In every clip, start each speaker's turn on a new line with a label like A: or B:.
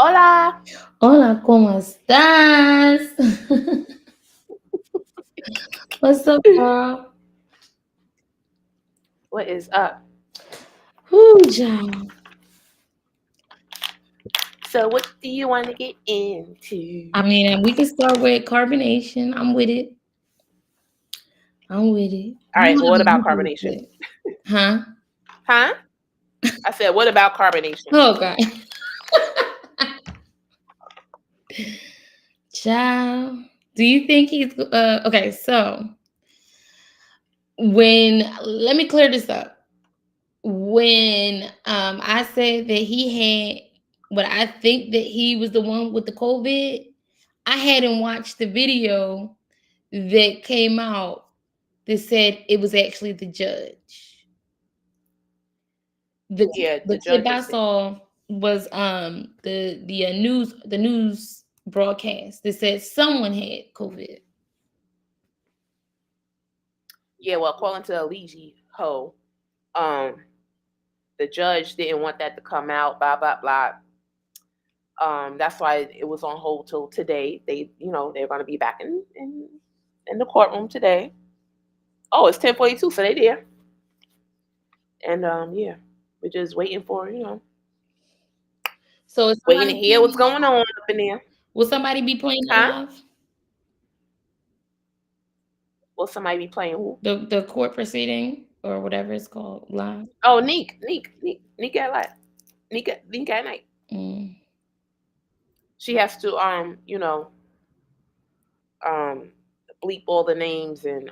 A: Hola.
B: Hola, ¿cómo estás? What's up, girl?
A: What is up?
B: Whoo, child.
A: So what do you want to get into?
B: I mean, we can start with carbonation. I'm with it.
A: All right, well, what about carbonation?
B: Huh?
A: Huh? I said, what about carbonation?
B: Okay. Child, do you think he's okay? So let me clear this up. When I said that he had what I think that he was the one with the COVID, I hadn't watched the video that came out that said it was actually the judge. The clip I saw was the news broadcast that said someone had COVID.
A: Yeah, well, according to Aligi Ho, the judge didn't want that to come out, blah blah blah. That's why it was on hold till today. They're going to be back in the courtroom today. Oh, it's 10:42, so they there. And yeah, we're just waiting for
B: So it's
A: waiting to hear what's going on up in there.
B: Will somebody be playing live?
A: Will somebody be playing who?
B: The court proceeding or whatever it's called live.
A: Oh, Neek at live. Neek at night. She has to bleep all the names and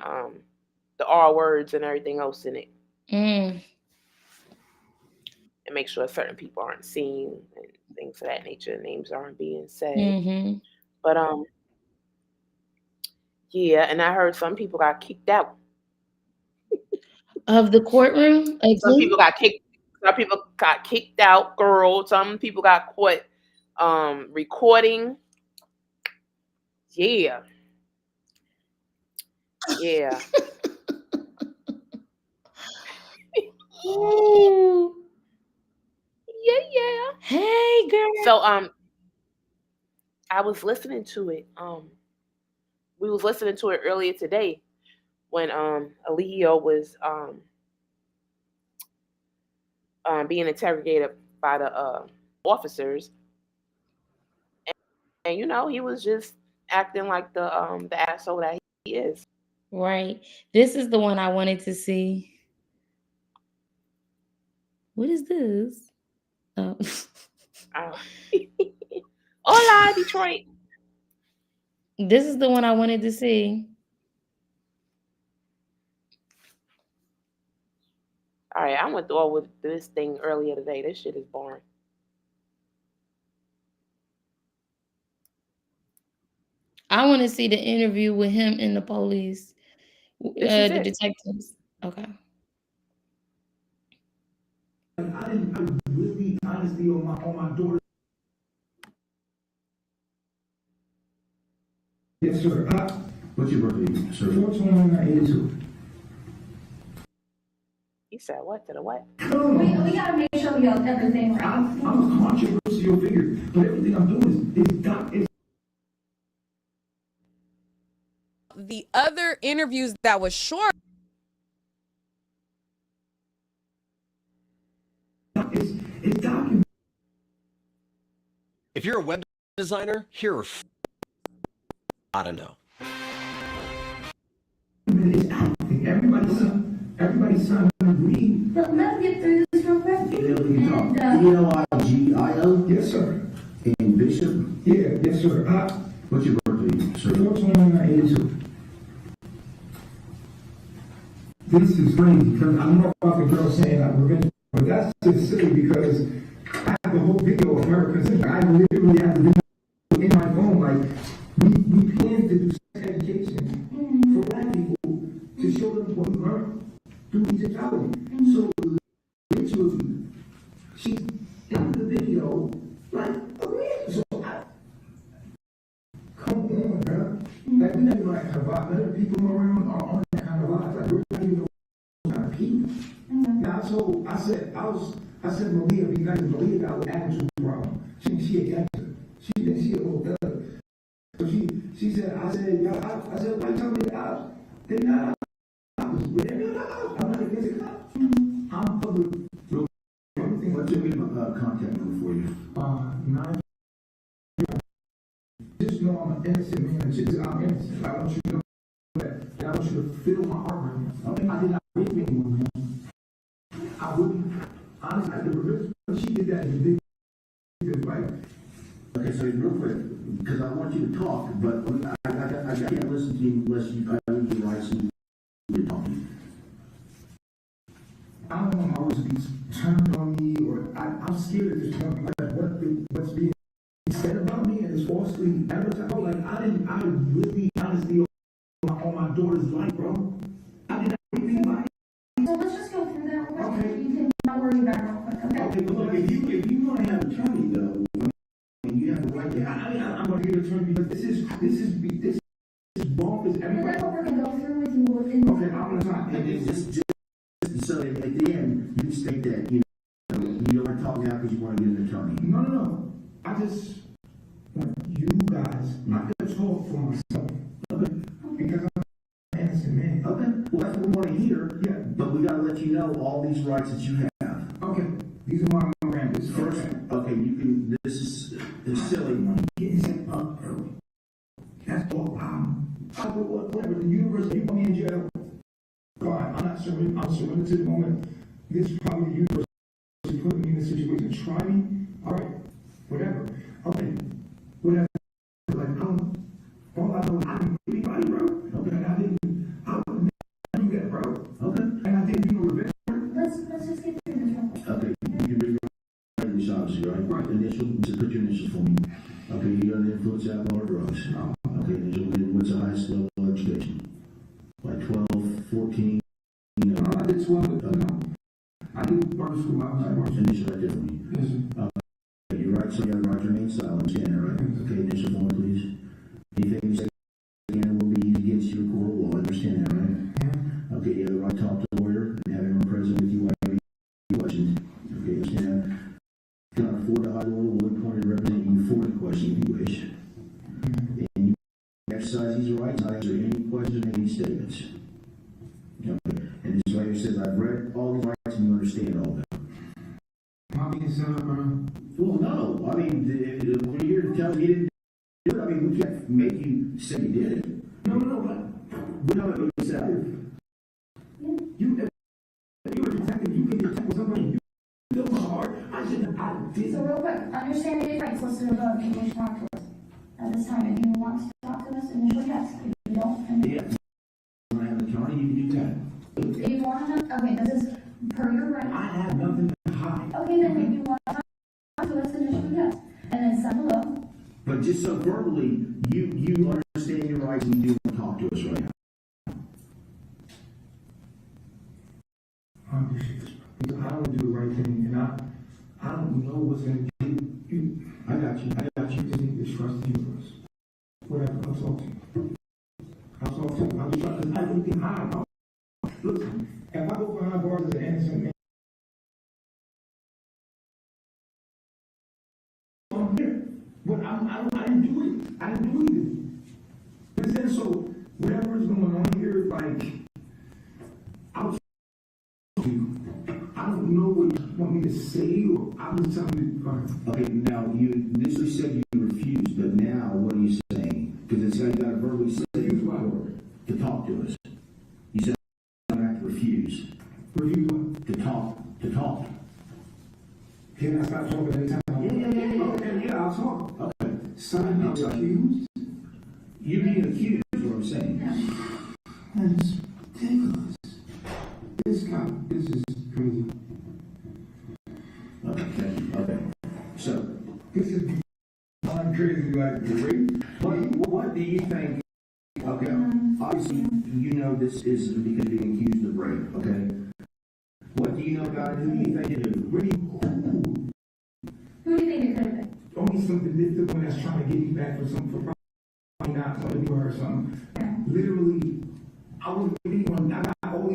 A: the R words and everything else in it. And make sure certain people aren't seen and things of that nature. Names aren't being said. But yeah, and I heard some people got kicked out
B: of the courtroom.
A: Some people got kicked out, girl. Some people got caught recording. Yeah.
B: Ooh.
A: Yeah.
B: Hey, girl.
A: So I was listening to it. We was listening to it earlier today when Alio was being interrogated by the officers, and he was just acting like the asshole that he is.
B: Right. This is the one I wanted to see. What is this? Oh.
A: Hola, Detroit.
B: This is the one I wanted to see.
A: All right, I went through with this thing earlier today. This shit is boring.
B: I want to see the interview with him and the police, the detectives. Okay.
C: I really honestly on my daughter. Yes, sir. What's your birthday, sir? 4/29/82.
A: You said what to the what?
D: We gotta make sure we have everything right.
C: I'm a controversial figure, but everything I'm doing is
E: the other interviews that was short.
C: It's documented.
F: If you're a web designer, here are I don't know.
C: It's out there. Everybody signed an agreement.
D: But let's get through this real quick.
C: ELIGIO? Yes, sir.
D: And
C: Bishop? Yeah, yes, sir. What's your birthday, sir? 4/29/82. This is crazy because I don't know about the girl saying I'm revenge, but that's just silly because I have the whole video of her consent. I literally have the video in my phone. Like, we plan to do sex education for black people to show them what we learn through Egyptology. So, literally, she's in the video, like, agreeing. So, come on, bro. Like, we never like have other people around are on that kind of life. Like, we're not even those kind of people. Now, so I said, Malia, be nice. Malia got an attitude problem. She a gangster. She a little thug. So she said, I said, why you tell me the cops? They're not cops. They're not cops. I'm not against the cops. I'm public. Everything. What's your contact number for you? 9. Just know I'm an innocent man. Just I'm innocent. I want you to know that. I want you to feel my heart right now. Okay, I did not rape anyone, man. I wouldn't. Honestly, I never. She did that. You did right.
G: Okay, so real quick, because I want you to talk, but I can't listen to you unless I read your rights and you're talking.
C: I don't want my words to be turned on me, or I'm scared at this point. Like, what's being said about me and is falsely advertised. I really honestly on my daughter's life, bro. I did not rape anybody.
D: So let's just go through that real quick.
C: Okay.
D: You can not worry about it real quick, okay?
G: Okay, but look, if you want to have an attorney, though, you have the right to.
C: I'm going to get an attorney because this is bonkers.
D: But
C: Everybody.
D: that's what we're gonna go through with you within.
C: Okay, I'm going to talk.
G: And it's just so at the end, you state that you don't want to talk now because you want to get an attorney.
C: No. I just want you guys not to talk for myself.
G: Okay.
C: Because I'm an innocent man.
G: Okay. Well, that's what we want to hear.
C: Yeah.
G: But we got to let you know all these rights that you have.
C: Okay. These are my memorandums.
G: First, okay, you can. This is silly.
C: Getting set up early. That's all. Whatever. The universe, you put me in jail. Fine. I'm not surrendering. I'm surrendering to the moment. This is probably the universe putting me in this situation. Try me. All right. Whatever. Okay. Whatever. Like, all I know, I didn't really anybody, bro. Okay. And I wouldn't do that, bro.
G: Okay.
C: And I didn't do no revenge.
D: Let's just get through this real quick.
G: Okay. You can bring your this obviously, right?
C: Right.
G: Initial. Just put your initials for me. Okay. You got an influence of alcohol or drugs. Okay. Initial. What's the highest level of education? Like 12, 14.
C: I did 12. I did birth school. I was at birth school.
G: Initial right there for me.
C: Yes, sir.
G: You're right, so you have the right to remain silent. Stand there, right? Okay, initial form, please. Anything you say again will be used against your court of law. Understand that, right?
C: Yeah.
G: Okay, you have the right to talk to a lawyer and have him present with you while you questions. Okay, understand that? You cannot afford to hire a lawyer will appointed to represent you for the question if you wish. And you exercise these rights, not answer any questions or any statements. Okay, and this lawyer says, I've read all these rights and you understand all of them.
C: Am I being set up, bro?
G: Well, no. I mean, when you're here to tell me you didn't do it, I mean, we can't make you say you did it.
C: No, but
G: We know it was set.
C: you were detective. You can detect somebody. You feel my heart. I did.
D: So real quick, understanding your rights listed above, can you talk to us? At this time, if you want to talk to us, initially yes. If you don't, then
G: Yeah. You want to have an attorney, you can do that.
D: if you want to, okay, this is per your right.
C: I have nothing to hide.
D: Okay, then if you want to talk to us, initially yes. And then sign below.
G: But just so verbally, you understand your rights and you do want to talk to us right now.
C: I appreciate this, bro. Because I don't want to do the right thing, and I don't know what's going to get you. I got you. You just need to trust the universe. Whatever. I'll talk to you. I'm just trying to. I don't think hide. Listen, if I go behind bars as an innocent man, I'm here. But I didn't do it. I didn't do anything. But then, so whatever is going on here, like, I'll talk to you. I don't know what you want me to say, or I'm just telling you.
G: Okay, now you initially said you refused, but now what are you saying? Because it's like you got to verbally say to talk to us. You said you have to refuse.
C: Refuse what?
G: To talk.
C: Can I stop talking anytime?
G: Yeah.
C: Okay, yeah, I'll talk.
G: Okay.
C: Son, I'm accused.
G: You being accused is what I'm saying.
C: That's ridiculous. This is crazy.
G: Okay. got what do you think? Okay, obviously you know this is because being accused of rape. Okay, what do you know about it? Who do you think it is?
D: Who do you think it could have been?
C: Only something the one that's trying to get me back for something, for probably not something to her or something. Literally, I was with anyone. I got all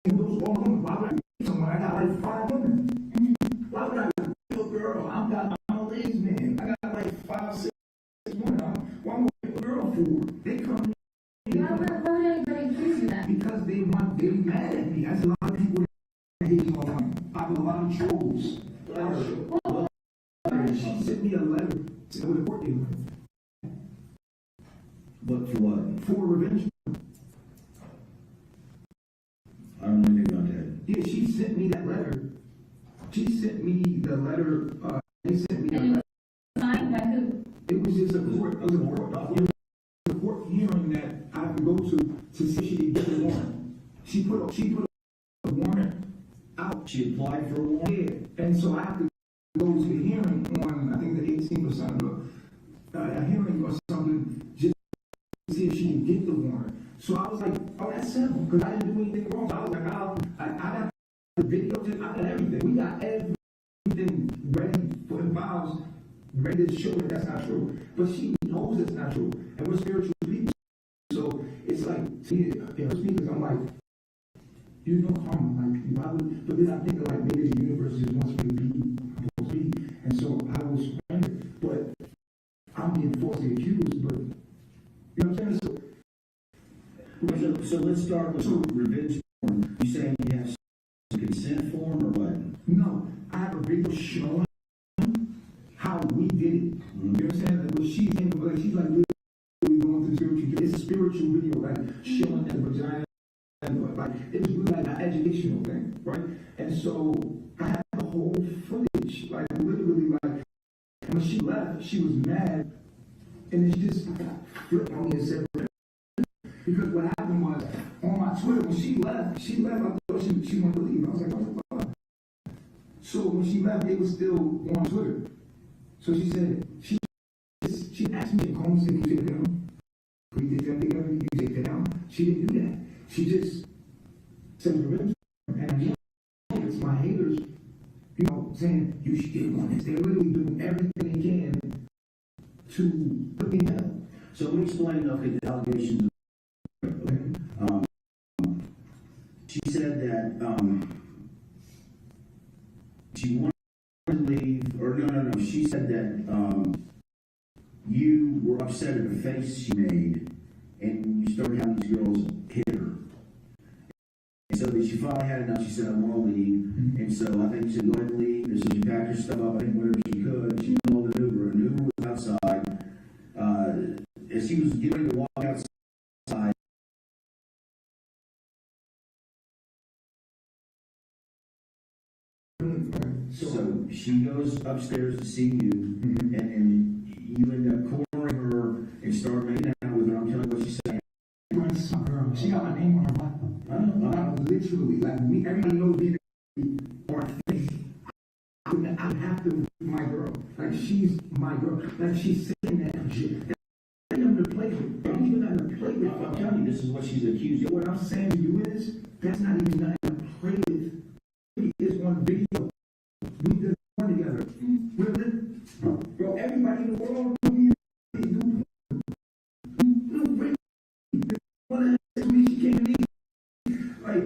C: those all women. Why would I be someone? I got like 5 women. Why would I be a girl? I'm a ladies man. I got like 5, 6 women. Why would I be a girl for? They come.
D: Why would anybody accuse you of that?
C: Because they be mad at me. That's a lot of people that hate me all the time. I have a lot of trolls. She sent me a letter with a court date.
G: But for what?
C: For revenge.
G: I don't know anything about that.
C: Yeah, she sent me that letter. She sent me the letter. They sent me the letter.
D: Signed by who?
C: It was just a court hearing that I have to go to see if she could get the warrant. She put a warrant out.
G: She applied for a warrant.
C: Yeah, and so I have to go to the hearing on, I think the 18th or something, a hearing or something, just to see if she can get the warrant. So I was like, oh, that's simple, because I didn't do anything wrong. So I was like, I got the video, I got everything. We got everything ready for the files, ready to show that that's not true. But she knows it's not true, and we're spiritual people. So it's like, to me, it hurts me because I'm like, you know karma, like, why would, but then I think like maybe the universe just wants me to be supposed to be, and so I will surrender, but I'm being falsely accused, but, you know what I'm saying?
G: So let's start with revenge form. You saying you have some consent form or what?
C: No, I have a video showing how we did it. You know what I'm saying? Like, well, she's like literally going through spiritual, it's a spiritual video, like showing that vagina. Like, it was really like an educational thing, right? And so I had the whole footage, like literally, like when she left, she was mad, and then she just flipped on me and said, because what happened was on my Twitter when she left. I thought she wanted to leave. I was like, what the fuck? So when she left, it was still on Twitter. So she said she asked me to come and say, you take it down. We did that together. You take it down. She didn't do that. She just said revenge, and you know, it's my haters, you know, saying you should get one. They're literally doing everything they can to put me down.
G: So let me explain, okay, the allegations. She said that she wanted to leave, or no. She said that you were upset at the face she made, and you started having these girls hit her. And so that she finally had enough. She said, I want to leave. And so I think she said, go ahead and leave. And so she packed her stuff up, I think whatever she could. She called an Uber. An Uber was outside. As she was getting ready to walk outside, so she goes upstairs to see you, and you end up cornering her and start making out with her. I'm telling you what she said.
C: That's my girl. She got my name on her body. I was literally, like, me, everybody knows me or I have to my girl. Like, she's my girl. Like, she's saying that shit. I ain't nothing to play with. Don't even have to play with.
G: I'm telling you, this is what she's accused of.
C: What I'm saying to you is, that's not even nothing to play with. It's one video. We did one together. Bro, everybody in the world knew me. She came to me. Like,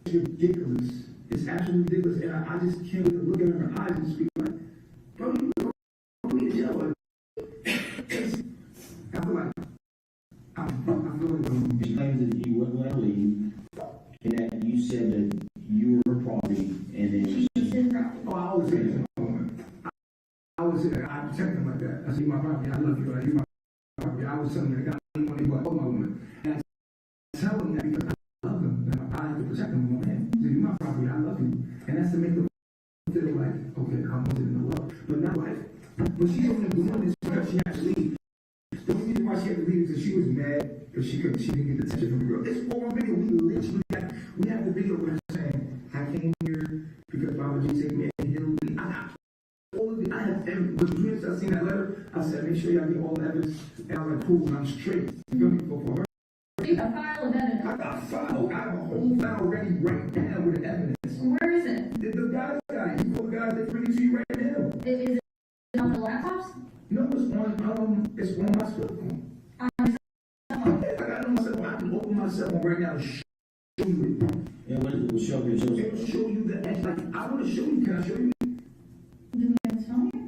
C: it's ridiculous. It's absolutely ridiculous. And I just can't wait to look at her in her eyes and just be like, bro, you don't need to jail. I feel like
G: She claims that you wouldn't let her leave, and that you said that you were her property, and then
C: oh, I always say that. I always say that. I protect them like that. I say, my property, I love you, like, you're my property. I was telling you, I got money, but all my women. And I tell them that because I love them, and I have to protect them on him. So you're my property, I love you. And that's to make them feel like, okay, I'm wanted in the love. But not like, but she's only doing this because she has to leave. The only reason why she had to leave is because she was mad because she didn't get the attention from the girl. It's all on video. We have the video where she's saying, I came here because Baba G said me and healed me. I have all of it. I have every, but you have seen that letter? I I said, make sure y'all get all the evidence. And I'm like, cool, and I'm straight. You feel me? For her.
D: You got a file of evidence.
C: I got a file. I have a whole file ready right now with the evidence.
D: Where is it?
C: The guys got it. You call the guys, they bring it to you right now.
D: Is it on the laptops?
C: No, it's on my cell phone. I got it on my cell phone. I can open my cell phone right now and show you it.
G: Yeah, what is it? We'll show you.
C: It will show you the edge. Like, I want to show you. Can I show you?
D: Do we have his phone here?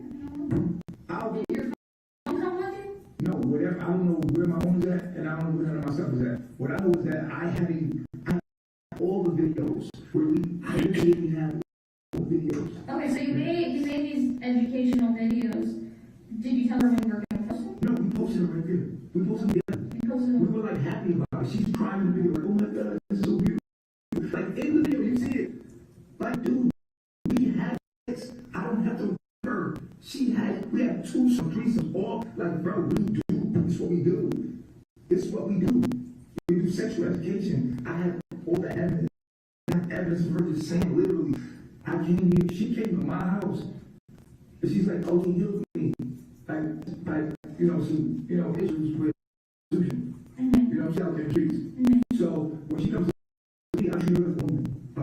C: I'll
D: Your phone's not working?
C: No, whatever. I don't know where my phone's at, and I don't know where none of my stuff is at. What I know is that I have all the videos where I didn't have all the videos.
D: Okay, so you made these educational videos. Did you tell her when you were going to post them?
C: No, we posted it right there. We posted it together.
D: You posted
C: We
D: them?
C: were like happy about it. She's crying in the video, like, oh my God, this is so beautiful. Like in the video, you see it. Like, dude, we had this. I don't have to her. We have some threesomes, all like, bro, we do. It's what we do. It's what we do. We do sexual education. I have all the evidence. I have evidence of her just saying literally, I came here, she came to my house, and she's like, oh, you healed me. Like, some, issues with solution. She's out there in the streets. So when she comes to me, I treat her as a woman. I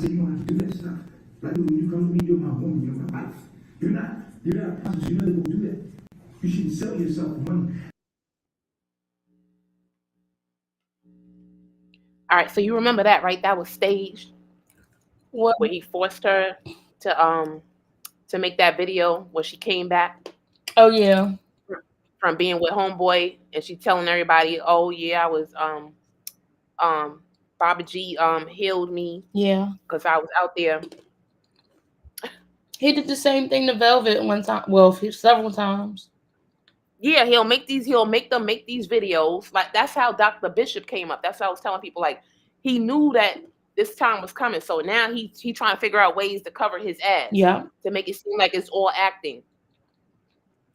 C: say, you don't have to do that stuff. Like, when you come to me, you're my woman, you're my wife. You're not a prostitute, you're not gonna do that. You shouldn't sell yourself for money.
A: All right, so you remember that, right? That was staged.
B: What?
A: Where he forced her to make that video when she came back
B: Oh yeah.
A: from being with homeboy, and she telling everybody, "Oh yeah, I was Baba G healed me
B: Yeah.
A: because I was out there."
B: He did the same thing to Velvet one time. Well, several times.
A: Yeah, he'll make them make these videos. Like, that's how Dr. Bishop came up. That's how I was telling people, like, he knew that this time was coming. So now he trying to figure out ways to cover his ass.
B: Yeah.
A: To make it seem like it's all acting.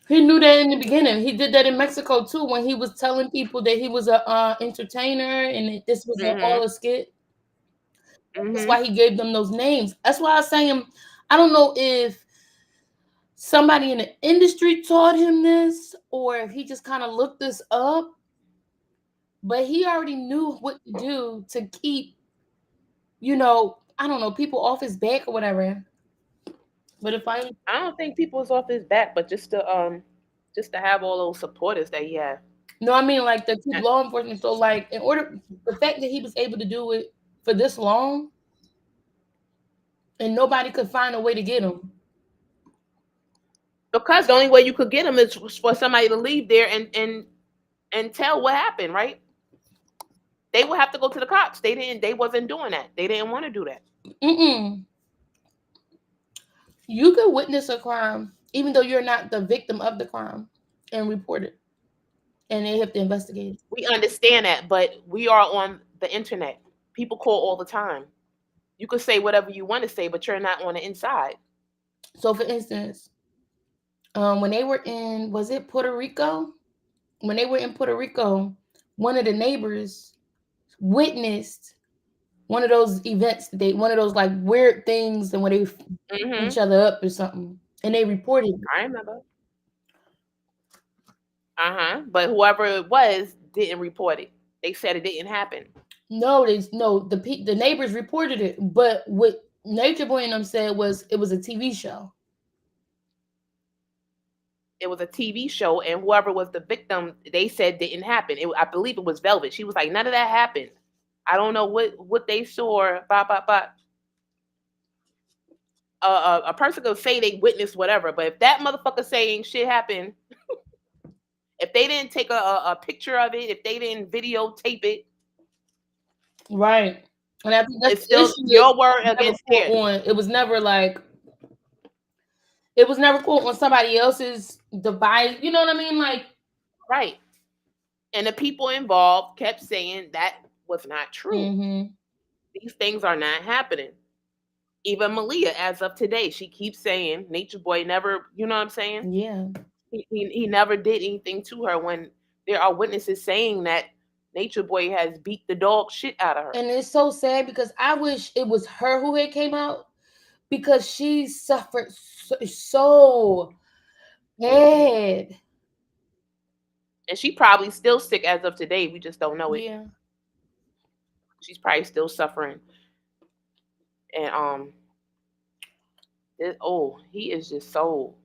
B: He knew that in the beginning. He did that in Mexico too, when he was telling people that he was a entertainer and that this was all a skit. That's why he gave them those names. That's why I was saying, I don't know if somebody in the industry taught him this or if he just kind of looked this up, but he already knew what to do to keep, I don't know, people off his back or whatever. But I
A: don't think people was off his back, but just to have all those supporters that he had.
B: No, I mean, like, the keep law enforcement. So, like, the fact that he was able to do it for this long and nobody could find a way to get him.
A: Because the only way you could get him is for somebody to leave there and tell what happened, right? They would have to go to the cops. They wasn't doing that. They didn't want to do that.
B: You could witness a crime, even though you're not the victim of the crime, and report it. And they have to investigate it.
A: We understand that, but we are on the internet. People call all the time. You could say whatever you want to say, but you're not on the inside.
B: So, for instance, when they were in, was it Puerto Rico? When they were in Puerto Rico, one of the neighbors witnessed one of those events, one of those like weird things, and when they each other up or something, and they reported it.
A: I remember. But whoever it was didn't report it. They said it didn't happen.
B: No, the neighbors reported it, but what Nature Boy and them said was it was a TV show.
A: It was a TV show, and whoever was the victim, they said didn't happen. I believe it was Velvet. She was like, none of that happened. I don't know what they saw. A person could say they witnessed whatever, but if that motherfucker saying shit happened, if they didn't take a picture of it, if they didn't videotape it,
B: right? And I think that's
A: it's still your word against theirs.
B: It was never like. It was never caught on somebody else's device. You know what I mean? Like,
A: right. And the people involved kept saying that was not true. These things are not happening. Even Malia, as of today, she keeps saying Nature Boy never, you know what I'm saying?
B: Yeah.
A: He never did anything to her when there are witnesses saying that Nature Boy has beat the dog shit out of her.
B: And it's so sad because I wish it was her who had came out, because she suffered so Bad.
A: And she probably still sick as of today. We just don't know it.
B: Yeah.
A: She's probably still suffering. And he is just so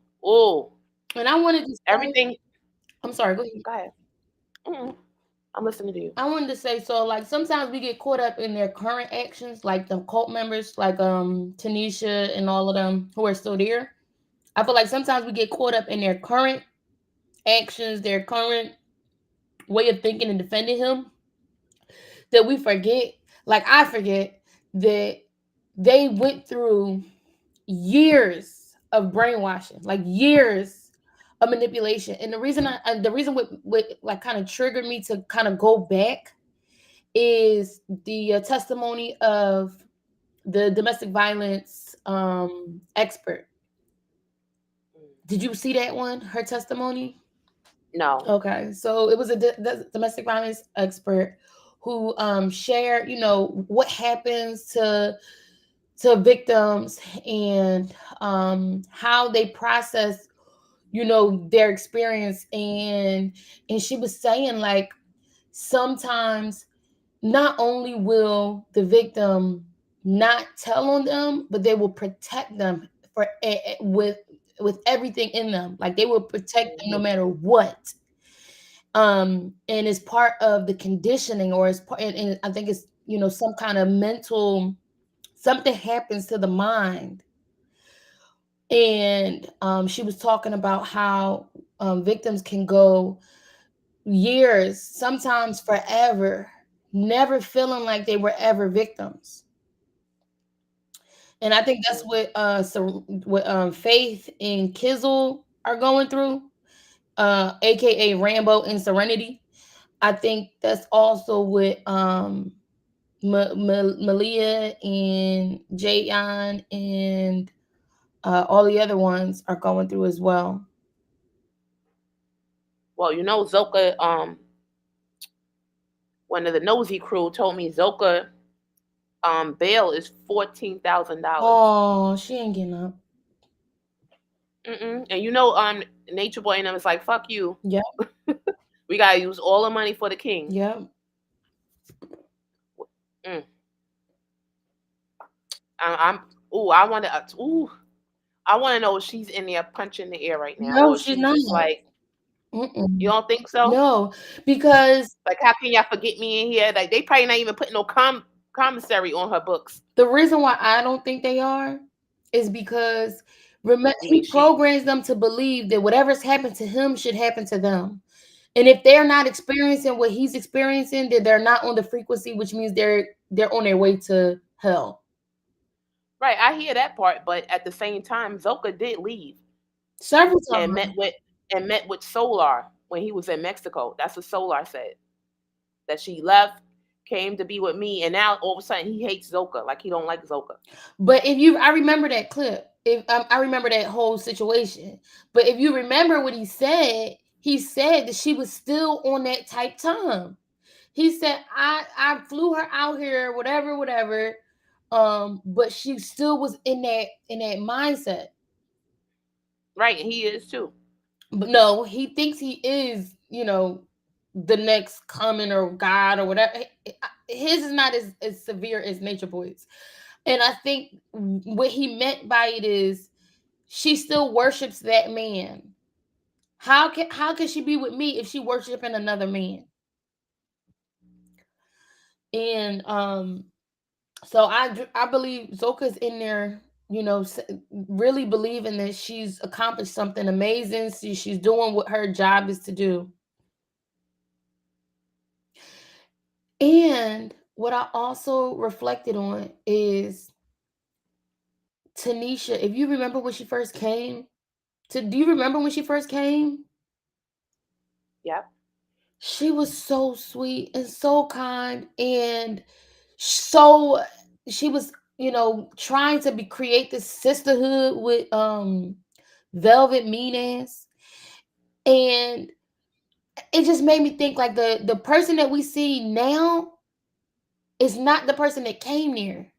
B: And I wanted to say,
A: everything.
B: I'm sorry, go ahead.
A: Go ahead. I'm listening to you.
B: I wanted to say, so like sometimes we get caught up in their current actions, like the cult members, like Tanisha and all of them who are still there. I feel like sometimes we get caught up in their current actions, their current way of thinking and defending him, that we forget, like I forget, that they went through years of brainwashing, like years of manipulation. And the reason what like kind of triggered me to kind of go back is the testimony of the domestic violence expert. Did you see that one? Her testimony?
A: No.
B: Okay, so it was a domestic violence expert who shared, what happens to victims and how they process, their experience, and she was saying like sometimes not only will the victim not tell on them, but they will protect them with everything in them. Like they will protect them no matter what. And it's part of the conditioning, or it's part, and I think it's some kind of mental, something happens to the mind. And she was talking about how victims can go years, sometimes forever, never feeling like they were ever victims. And I think that's what Faith and Kizzle are going through, aka Rambo and Serenity. I think that's also what Malia and Jayon and all the other ones are going through as well.
A: Well, Zoka, one of the nosy crew told me Zoka bail is $14,000.
B: Oh, she ain't getting up.
A: And Nature Boy and them is like, fuck you.
B: Yep.
A: We gotta use all the money for the king.
B: Yep.
A: I want to. I want to know if she's in there punching the air right now,
B: No,
A: or
B: she's
A: she's
B: not.
A: just like, you don't think so?
B: No, because
A: like, how can y'all forget me in here? Like, they probably not even putting no commissary on her books.
B: the reason why I don't think they are is because remember he programs them to believe that whatever's happened to him should happen to them. And if they're not experiencing what he's experiencing, then they're not on the frequency, which means they're on their way to hell.
A: Right, I hear that part, but at the same time, Zoka did leave
B: several times
A: and met with Solar when he was in Mexico. That's what Solar said. That she left, came to be with me, and now all of a sudden he hates Zoka. Like he don't like Zoka.
B: But I remember that clip. I remember that whole situation. But if you remember what he said that she was still on that type time. He said, I flew her out here, whatever. But she still was in that mindset.
A: Right, and he is too.
B: But no, he thinks he is, the next coming or God or whatever. His is not as severe as Nature Boy's. And I think what he meant by it is she still worships that man. How can she be with me if she worshiping another man? And so I believe Zoka's in there, really believing that she's accomplished something amazing. She's doing what her job is to do. And what I also reflected on is Tanisha. If you remember when she first came, do you remember when she first came?
A: Yep.
B: She was so sweet and so kind, and so she was, trying to create this sisterhood with Velvet Mean-Ass. And it just made me think like the person that we see now is not the person that came there.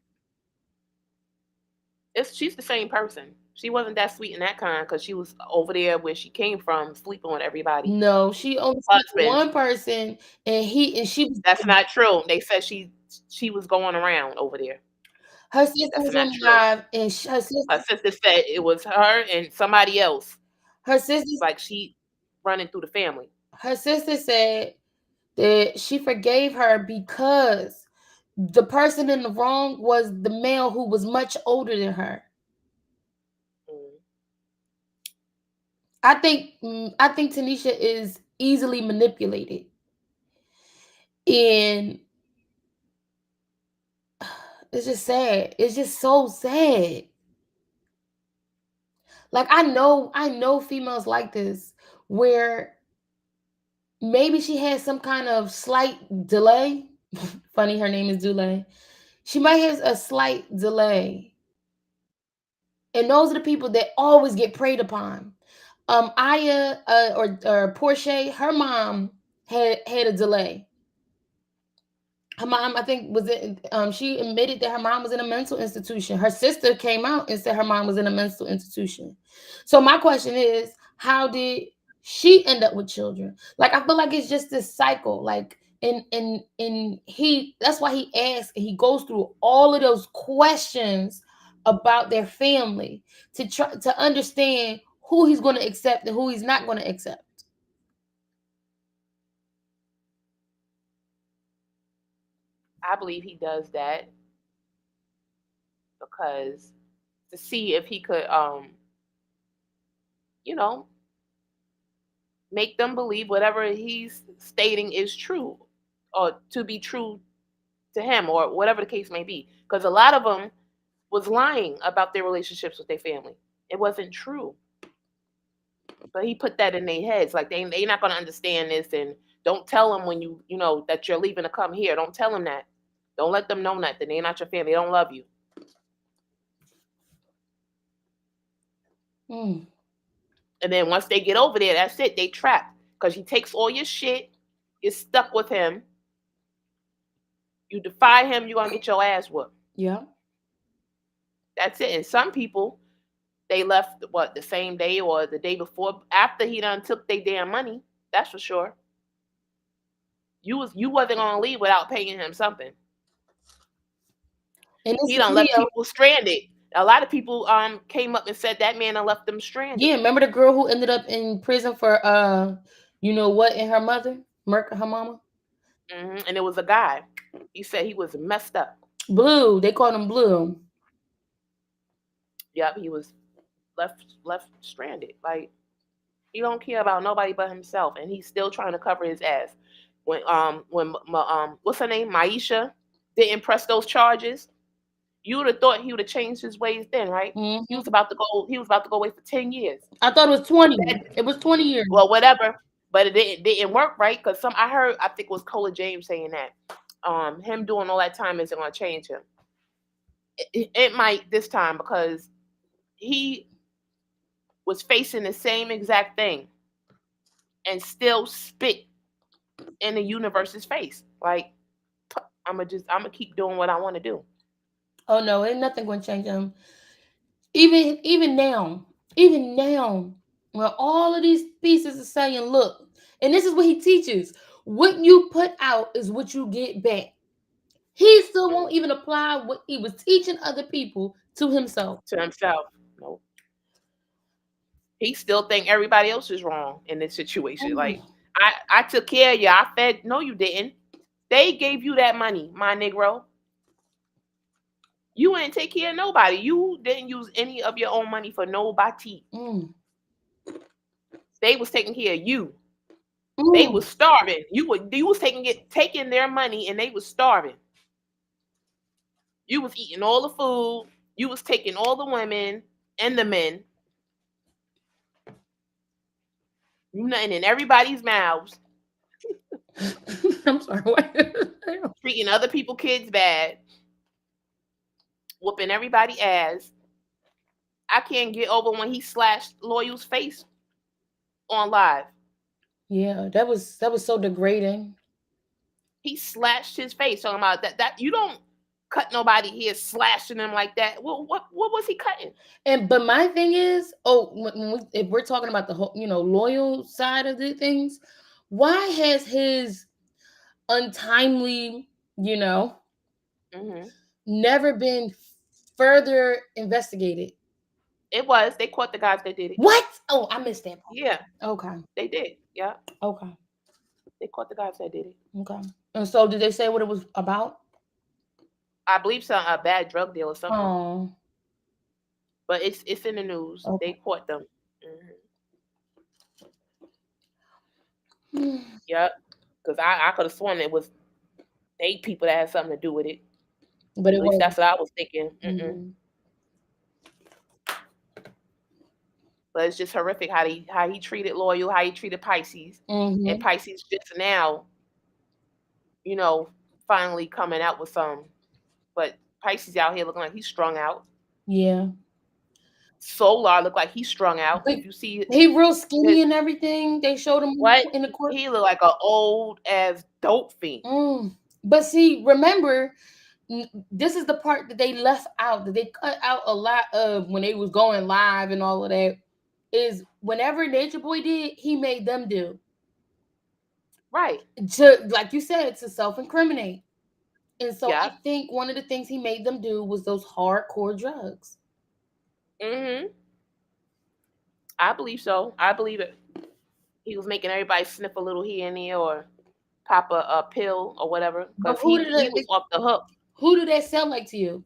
A: She's the same person. She wasn't that sweet and that kind because she was over there where she came from, sleeping with everybody.
B: No, she only slept with
A: Husbands.
B: one person, and she was.
A: That's not true. They said she was going around over there.
B: Her sister
A: That's
B: was
A: not
B: on
A: true.
B: live, and
A: Her sister said it was her and somebody else.
B: her sister
A: Like she running through the family.
B: her sister said that she forgave her because the person in the wrong was the male who was much older than her.
A: Mm.
B: I think Tanisha is easily manipulated, and it's just sad. It's just so sad. Like I know females like this where maybe she had some kind of slight delay. Funny, her name is Dulay. She might have a slight delay. And those are the people that always get preyed upon. Aya or Portia, her mom had a delay. Her mom, I think, was in, she admitted that her mom was in a mental institution. Her sister came out and said her mom was in a mental institution. So my question is, how did she end up with children? Like I feel like it's just this cycle. Like and he that's why he asks and he goes through all of those questions about their family to try to understand who he's going to accept and who he's not going to accept.
A: I believe he does that because to see if he could you know, make them believe whatever he's stating is true or to be true to him or whatever the case may be. Because a lot of them was lying about their relationships with their family. It wasn't true. But he put that in their heads. Like they not gonna understand this and don't tell them when you know that you're leaving to come here. Don't tell them that. Don't let them know that they're not your family. They don't love you.
B: Mm.
A: And then once they get over there, that's it. They trapped because he takes all your shit. You're stuck with him. You defy him, you're gonna get your ass whooped.
B: Yeah.
A: That's it. And some people, they left what the same day or the day before after he done took their damn money. That's for sure. You wasn't gonna leave without paying him something.
B: And this
A: He done left
B: video,
A: people stranded. A lot of people came up and said that man done left them stranded.
B: yeah, remember the girl who ended up in prison for you know what, and her mother, murder her mama?
A: And it was a guy. He said he was messed up.
B: Blue, they called him Blue.
A: Yep, he was left stranded. Like he don't care about nobody but himself, and he's still trying to cover his ass. When what's her name, Maisha, didn't press those charges, you would have thought he would have changed his ways then, right?
B: Mm-hmm.
A: He was about to go. He was about to go away for 10 years.
B: I thought it was 20. It was 20 years.
A: Well, whatever, but it didn't work, right? Because I think it was Cola James saying that him doing all that time isn't going to change him. It might this time because he was facing the same exact thing and still spit in the universe's face. Like I'm gonna keep doing what I want to do.
B: Oh no, ain't nothing going to change him. Even now, when all of these pieces are saying, look, and this is what he teaches: what you put out is what you get back. He still won't even apply what he was teaching other people to himself.
A: To himself, no. He still think everybody else is wrong in this situation. Like I took care of you. I fed. No, you didn't. They gave you that money, my Negro. You ain't take care of nobody. You didn't use any of your own money for nobody. They was taking care of you. They was starving. You was taking their money and they was starving. You was eating all the food. You was taking all the women and the men. You nothing in everybody's mouths.
B: I'm sorry. What?
A: Treating other people's kids bad. Whooping everybody ass. I can't get over when he slashed Loyal's face on live.
B: Yeah, that was so degrading.
A: He slashed his face talking about that you don't cut nobody here, slashing them like that. What was he cutting?
B: But my thing is, if we're talking about the whole, loyal side of the things, why has his untimely,
A: Mm-hmm.
B: never been further investigated?
A: It was. They caught the guys that did it.
B: What? Oh, I missed that part.
A: Yeah,
B: Okay.
A: they did. Yeah,
B: Okay.
A: they caught the guys that did it.
B: Okay. And so, did they say what it was about?
A: I believe a bad drug deal or something.
B: Oh.
A: But it's in the news.
B: Okay.
A: They caught them.
B: Hmm.
A: Yep. Because I could have sworn it was 8 people that had something to do with it.
B: But
A: At least that's what I was thinking.
B: Mm-hmm.
A: But it's just horrific how he treated Loyal, how he treated Pisces,
B: Mm-hmm.
A: and Pisces just now, finally coming out with some. But Pisces out here looking like he's strung out.
B: Yeah.
A: Solar looked like he's strung out.
B: But
A: if you see,
B: he real skinny and everything. They showed him
A: what
B: in the court.
A: he looked like an old ass dope fiend.
B: But see, remember, this is the part that they left out, that they cut out a lot of when they was going live and all of that, is whenever Nature Boy did, he made them do.
A: Right.
B: To, like you said, to self-incriminate. And so
A: Yeah.
B: I think one of the things he made them do was those hardcore drugs.
A: Mm-hmm. I believe so. I believe it. He was making everybody sniff a little here and there or pop a pill or whatever. Because he was off the hook.
B: Who do that sound like to you?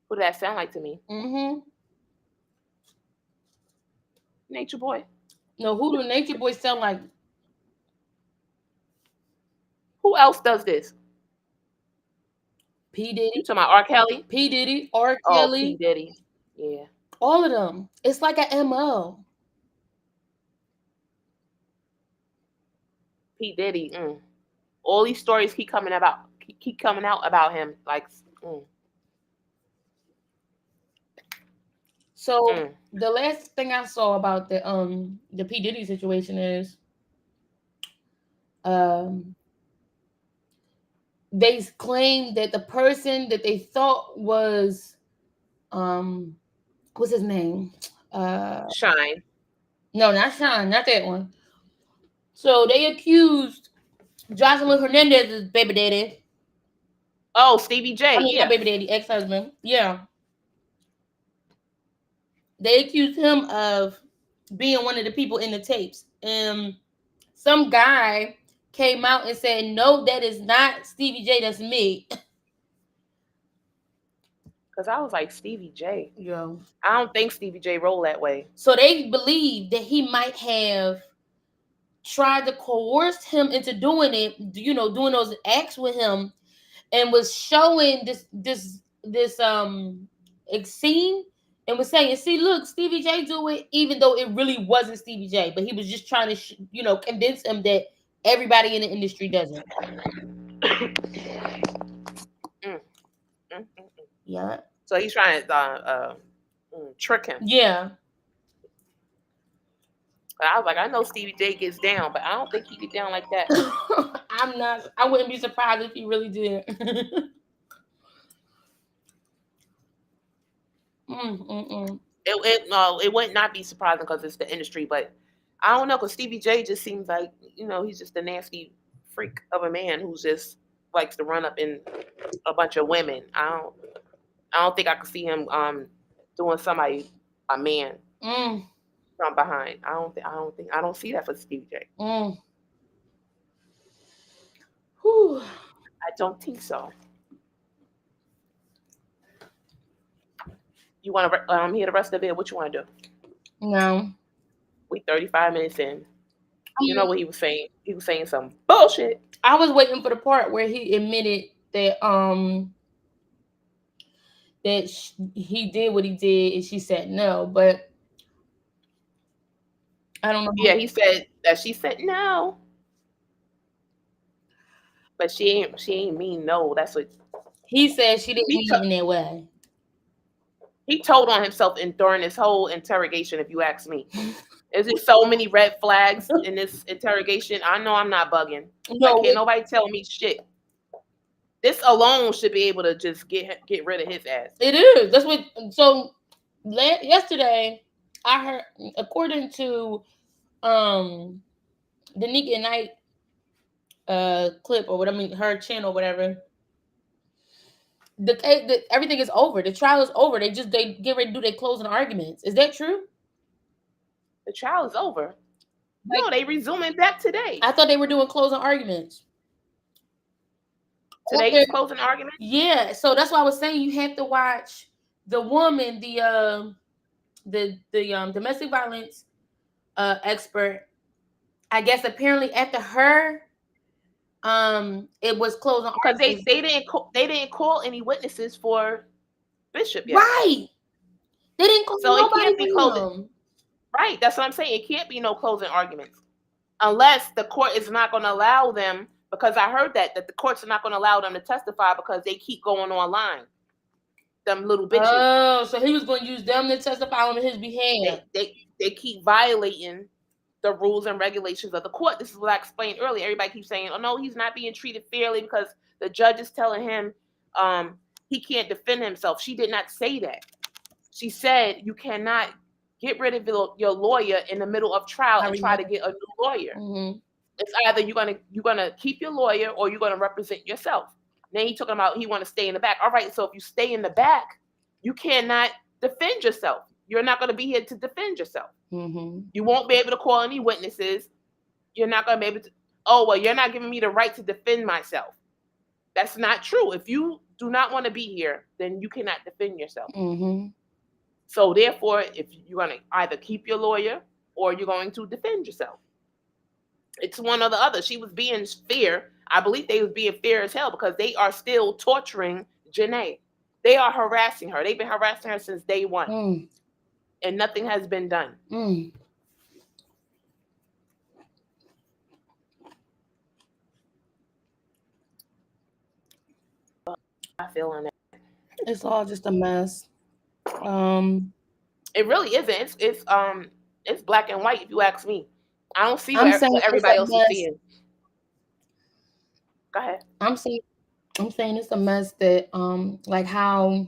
A: Who did that sound like to me?
B: Mm-hmm.
A: Nature Boy.
B: No, who do Nature Boy sound like?
A: Who else does this?
B: P. Diddy.
A: You talking about R. Kelly?
B: P. Diddy, R.
A: Oh,
B: Kelly.
A: P. Diddy. Yeah.
B: All of them. It's like an MO.
A: P. Diddy. All these stories keep coming out about him. Like.
B: So the last thing I saw about the P. Diddy situation is they claimed that the person that they thought was what's his name?
A: Shine.
B: No, not Shine, not that one. So they accused Jocelyn Hernandez's baby daddy.
A: Oh, Stevie J.
B: Not baby daddy, ex-husband. Yeah. They accused him of being one of the people in the tapes. Some guy came out and said, "No, that is not Stevie J. That's me."
A: Because I was like, Stevie J.
B: Yo.
A: I don't think Stevie J roll that way.
B: So they believe that he might have tried to coerce him into doing it, doing those acts with him, and was showing this scene and was saying, "See, look, Stevie J do it," even though it really wasn't Stevie J, but he was just trying to, convince him that everybody in the industry does it. Yeah.
A: So he's trying to trick him.
B: Yeah.
A: I was like, I know Stevie J gets down, but I don't think he get down like that.
B: I wouldn't be surprised if he really did.
A: It would not be surprising because it's the industry, but I don't know, because Stevie J just seems like, he's just a nasty freak of a man who just likes to run up in a bunch of women. I don't think I could see him doing somebody, a man, from behind. I don't see that for Stevie J.
B: Whew.
A: I don't think so. You want to hear the rest of it? What you want to do?
B: No. We
A: 35 minutes in. You know what he was saying? He was saying some bullshit.
B: I was waiting for the part where he admitted that he did what he did, and she said no, but I don't know.
A: Yeah, he said that she said no, but she ain't mean no. That's what
B: he said. She didn't mean it in that way.
A: He told on himself during this whole interrogation. If you ask me, is there so many red flags in this interrogation? I know I'm not bugging. No, can't nobody tell me shit. This alone should be able to just get rid of his ass.
B: It is. That's what. So yesterday, I heard, according to the Nika Knight clip or what I mean, her channel, whatever. Everything is over. The trial is over. They get ready to do their closing arguments. Is that true?
A: The trial is over. No, they resuming back today.
B: I thought they were doing closing arguments.
A: Today's closing argument?
B: Yeah. So that's why I was saying you have to watch the woman, the domestic violence expert. I guess apparently after her, it was closing
A: because they didn't call any witnesses for Bishop yet.
B: Right. They didn't call
A: so
B: nobody.
A: It can't be closing. Right. That's what I'm saying. It can't be no closing arguments unless the court is not going to allow them. Because I heard that the courts are not going to allow them to testify because they keep going online. Them little bitches.
B: Oh, so he was going to use them to testify on his behalf.
A: They keep violating the rules and regulations of the court. This is what I explained earlier. Everybody keeps saying, "Oh no, he's not being treated fairly because the judge is telling him he can't defend himself." She did not say that. She said you cannot get rid of your lawyer in the middle of trial and try to get a new lawyer.
B: Mm-hmm.
A: It's either you're gonna keep your lawyer or you're gonna represent yourself. Then he talking about he want to stay in the back. All right, so if you stay in the back, you cannot defend yourself. You're not gonna be here to defend yourself.
B: Mm-hmm.
A: You won't be able to call any witnesses. You're not gonna be able to. Oh well, you're not giving me the right to defend myself. That's not true. If you do not want to be here, then you cannot defend yourself.
B: Mm-hmm.
A: So therefore, if you're gonna either keep your lawyer or you're going to defend yourself. It's one or the other. She was being fair. I believe they was being fair as hell because they are still torturing Janae. They are harassing her. They've been harassing her since day one. And nothing has been done. I feel on that.
B: It's all just a mess.
A: It really isn't. It's black and white if you ask me. I don't see what everybody else is seeing. Go ahead.
B: I'm saying it's a mess that like how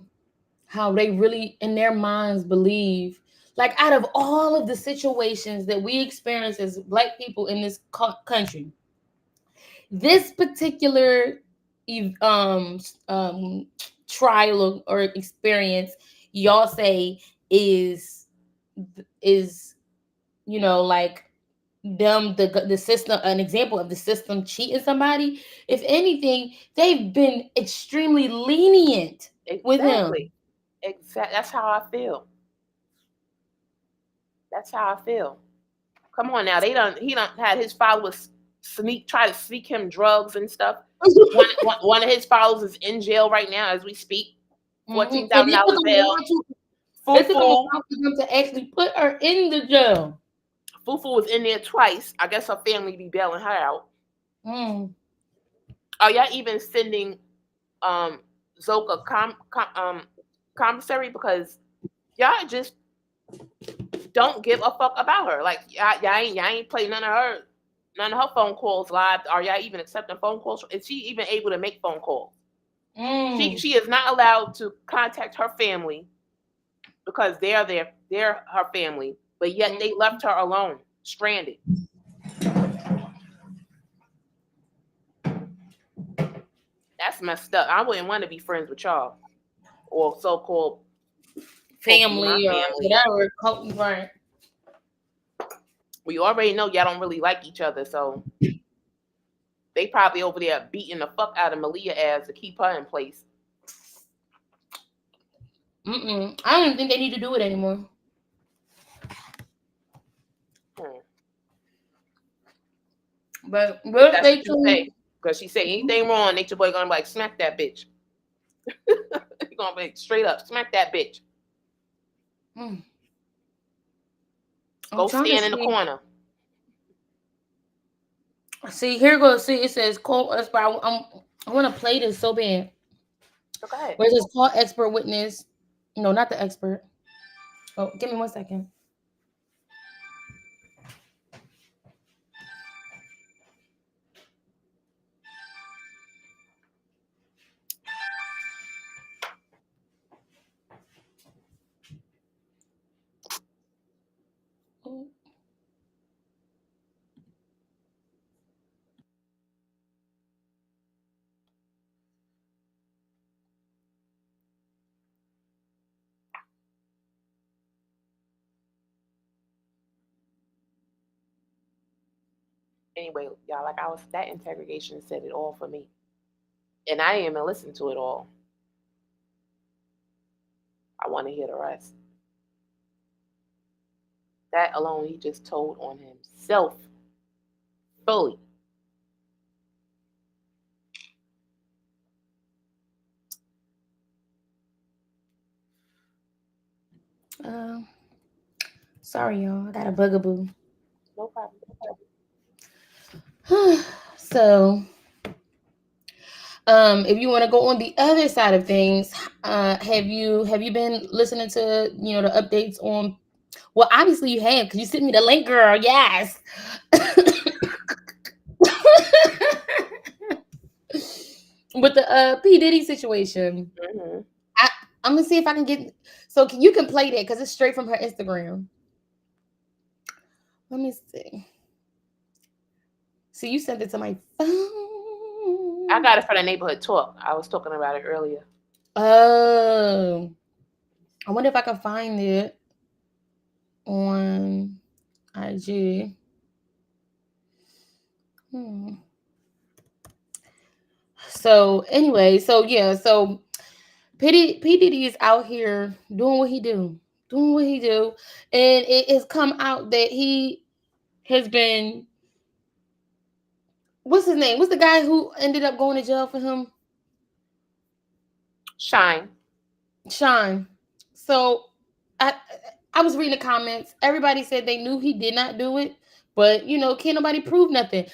B: they really in their minds believe, like, out of all of the situations that we experience as Black people in this country, this particular trial or experience, y'all say is like them the system, an example of the system cheating somebody. If anything, they've been extremely lenient with him.
A: Exactly. That's how I feel. Come on now. He done had his followers try to sneak him drugs and stuff. one of his followers is in jail right now as we speak. $14,000 bail.
B: They took them to actually put her in the jail.
A: Fufu was in there twice. I guess her family be bailing her out. Are y'all even sending Zoka commissary because y'all just don't give a fuck about her? Like y'all ain't play none of her phone calls live. Are y'all even accepting phone calls? Is she even able to make phone calls? She is not allowed to contact her family because they're her family. But yet they left her alone, stranded. That's messed up. I wouldn't want to be friends with y'all or so-called
B: family or whatever. Right.
A: We already know y'all don't really like each other, so they probably over there beating the fuck out of Malia ass to keep her in place.
B: I don't even think they need to do it anymore. But what they say?
A: Because she said anything wrong, Nature Boy gonna be like, smack that bitch. He gonna be straight up, smack that bitch. Go stand in the corner.
B: See, here goes. See, it says call us. But I want to play this so bad.
A: Okay.
B: Where it says call expert witness. No, not the expert. Oh, give me 1 second.
A: Anyway, y'all, like that interrogation said it all for me. And I didn't even listen to it all. I want to hear the rest. That alone, he just told on himself fully.
B: Sorry, y'all. I got a bugaboo.
A: No problem.
B: So, if you want to go on the other side of things, have you been listening to the updates on? Well, obviously you have, because you sent me the link, girl. Yes. With the P Diddy situation,
A: Mm-hmm.
B: I'm gonna see if I can get. So you can play that because it's straight from her Instagram. Let me see. See, you sent it to my phone.
A: I got it for the neighborhood talk. I was talking about it earlier.
B: Oh, I wonder if I can find it on IG. So anyway, so yeah, so P Diddy is out here doing what he do, and it has come out that he has been. What's his name? What's the guy who ended up going to jail for him?
A: Shine.
B: So I was reading the comments. Everybody said they knew he did not do it, but can't nobody prove nothing.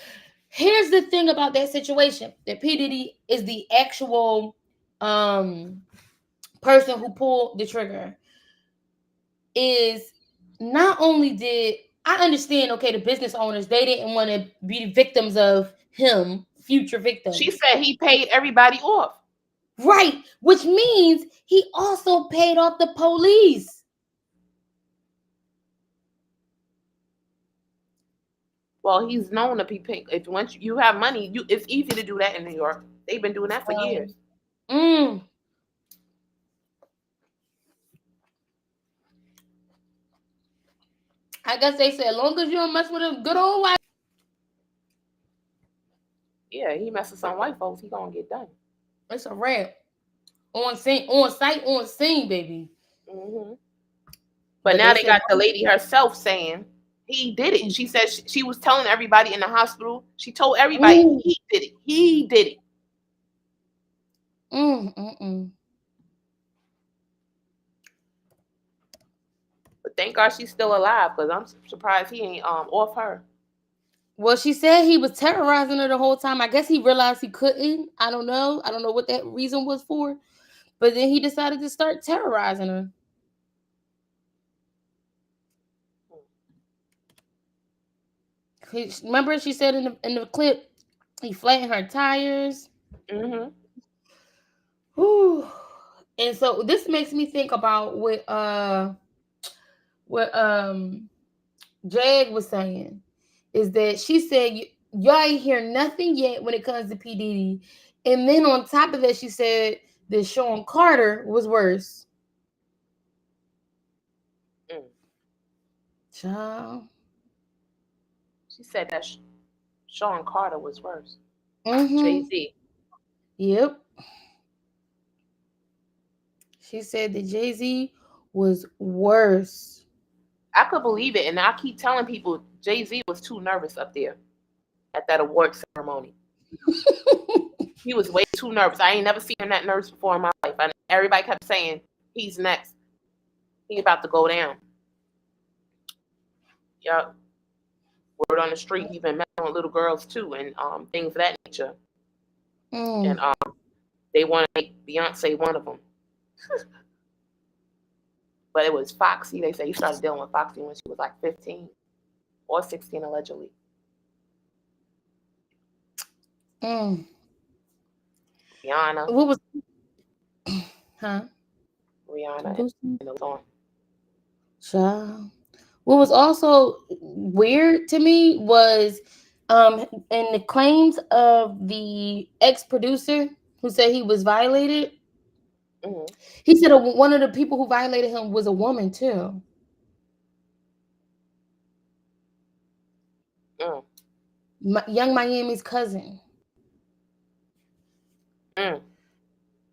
B: Here's the thing about that situation: that P Diddy is the actual person who pulled the trigger. Is not only did I understand, okay, the business owners, they didn't want to be victims of him, future victims.
A: She said he paid everybody off.
B: Right, which means he also paid off the police.
A: Well, he's known to be paying. If once you have money, it's easy to do that in New York. They've been doing that for years.
B: I guess they say as long as you don't mess with a good old white.
A: Yeah, he messes with some white folks, he gonna get done.
B: It's a wrap. On scene, on site, on scene, baby.
A: Mm-hmm. But now they got the lady herself saying he did it. She said she was telling everybody in the hospital. She told everybody he did it. He did it. But thank God she's still alive, because I'm surprised he ain't off her.
B: Well, she said he was terrorizing her the whole time. I guess he realized he couldn't. I don't know what that reason was for. But then he decided to start terrorizing her. Remember, she said in the clip, he flattened her tires.
A: Mm-hmm.
B: Whew. And so this makes me think about what Jag was saying, is that she said y'all ain't hear nothing yet when it comes to P Diddy, and then on top of that, she said that Sean Carter was worse. Child.
A: She said that Sean Carter was worse.
B: Mm-hmm.
A: Jay-Z.
B: Yep. She said that Jay-Z was worse.
A: I could believe it, and I keep telling people Jay-Z was too nervous up there at that award ceremony. He was way too nervous. I ain't never seen him that nervous before in my life. And everybody kept saying he's next. He about to go down. Yup. Word on the street, he been messing with little girls too, and things of that nature. And they want to make Beyonce one of them. But it was Foxy. They say he started dealing with Foxy when she was like 15 or 16, allegedly. Rihanna.
B: What was? Huh?
A: Rihanna. And it was on.
B: Child. What was also weird to me was in the claims of the ex-producer who said he was violated.
A: Mm-hmm.
B: He said one of the people who violated him was a woman too. Young Miami's cousin.
A: Mm.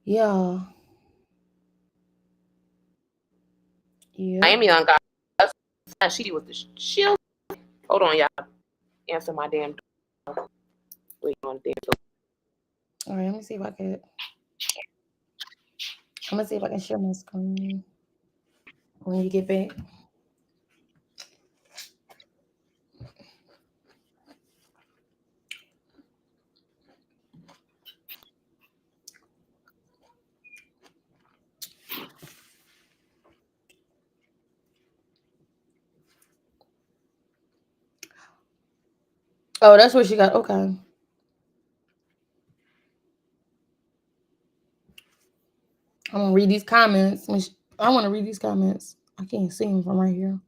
B: Yeah. Yeah.
A: Miami done got us. She was the shield. Hold on, y'all. Answer my damn door. Wait on the damn door.
B: All right, let me see if I can. I'm gonna see if I can share my screen when you get back. Oh, that's what she got. Okay. I'm gonna read these comments. I want to read these comments. I can't see them from right here.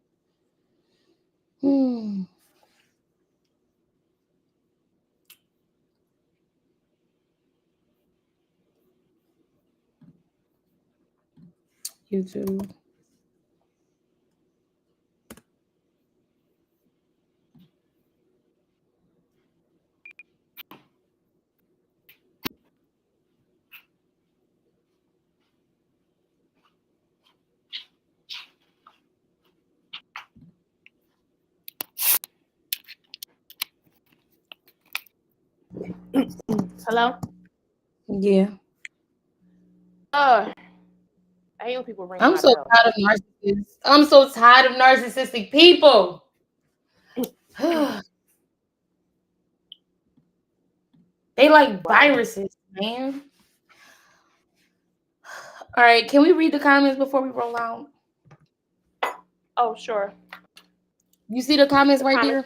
B: YouTube.
A: Hello?
B: Yeah.
A: I hate when people ring
B: I'm
A: my
B: so
A: bell.
B: tired of narcissists. I'm so tired of narcissistic people. They like viruses, man. All right, can we read the comments before we roll out?
A: Oh, sure.
B: You see the comments right there?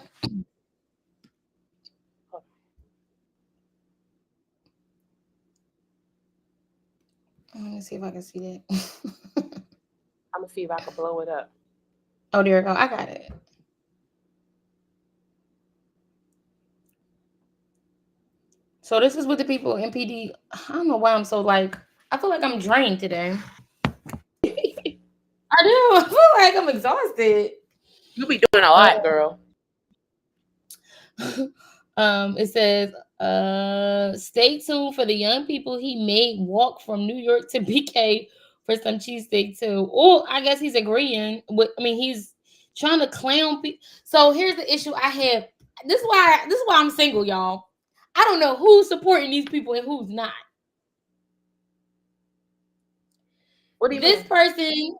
B: Let me see if I can see that.
A: I'm gonna see if I can blow it up.
B: Oh, there we go. I got it. So this is what the people in PD. I don't know why I'm so like. I feel like I'm drained today. I do. I feel like I'm exhausted.
A: You be doing a lot, girl.
B: It says, stay tuned for the young people he made walk from New York to BK for some cheesesteak too. Oh, I guess he's agreeing with. I mean, he's trying to clown people. So here's the issue I have. This is why I'm single, y'all. I don't know who's supporting these people and who's not.
A: What do you
B: This
A: mean?
B: person.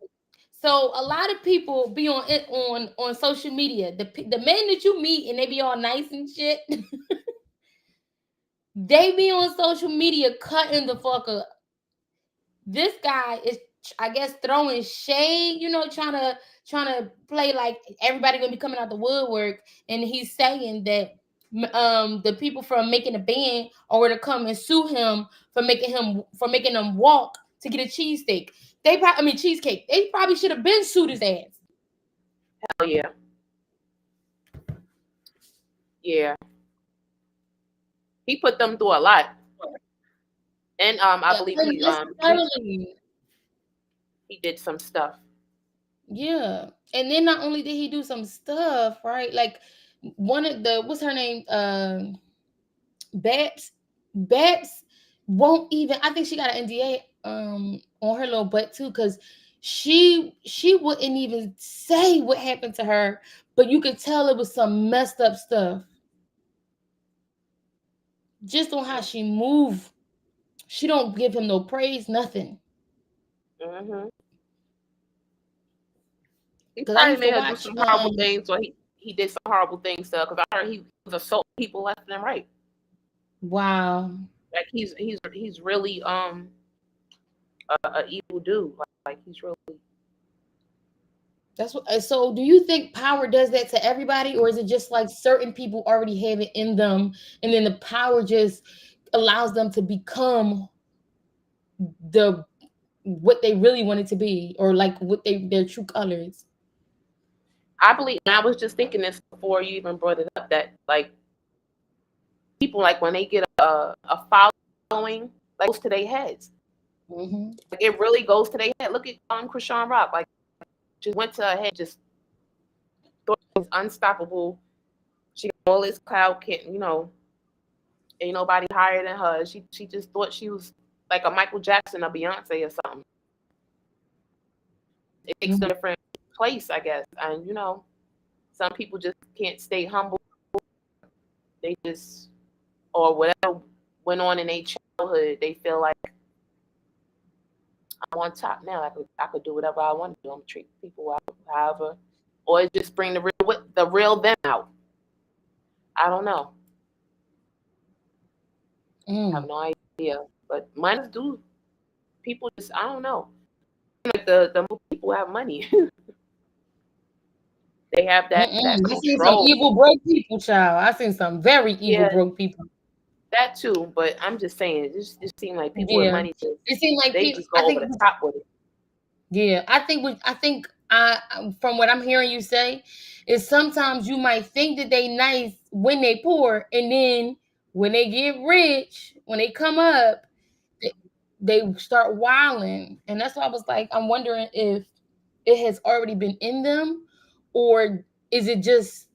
B: So a lot of people be on social media. The men that you meet and they be all nice and shit. They be on social media cutting the fuck up. This guy is, I guess, throwing shade, trying to play like everybody gonna be coming out the woodwork, and he's saying that the people from making a band are going to come and sue him for making them walk to get a cheesesteak. Cheesecake. They probably should have been sued his ass.
A: Hell yeah. Yeah. He put them through a lot. And I believe he did some stuff.
B: Yeah. And then not only did he do some stuff, right? Like one of the, what's her name? Babs won't even, I think she got an NDA on her little butt too, because she wouldn't even say what happened to her, but you could tell it was some messed up stuff. Just on how she moved. She don't give him no praise, nothing.
A: Mm-hmm. He probably made her do some horrible things, or he did some horrible things to her, because I heard he was assaulting people left and right.
B: Wow.
A: Like he's really a evil dude. Like he's really.
B: That's what. So, do you think power does that to everybody, or is it just like certain people already have it in them, and then the power just allows them to become what they really wanted to be, or like what their true colors?
A: I believe, and I was just thinking this before you even brought it up, that like people, like when they get a following, like goes to their heads.
B: Mm-hmm.
A: Like it really goes to their head. Look at Krishan Rock, like just went to her head, just thought it was unstoppable She got all this clout, can't, ain't nobody higher than her. She just thought she was like a Michael Jackson or Beyonce or something. It takes a different place, I guess. And some people just can't stay humble. They just, or whatever went on in their childhood, they feel like I'm on top now. I could do whatever I want to do. I'm treat people out, however, or it just bring the real them out. I don't know. I have no idea. But money do. People just, I don't know. Like the people have money. They have that
B: I seen some
A: control.
B: evil broke people, child. I seen some very evil
A: Yeah,
B: broke people.
A: that too. But I'm just saying, it just seems like people with
B: Yeah,
A: money
B: it seemed like
A: they
B: people.
A: just go over the top with it.
B: Yeah, I think from what I'm hearing you say, is sometimes you might think that they nice when they poor, and then when they get rich, when they come up, they, they start wilding, and that's why I was like, I'm wondering if it has already been in them, or is it just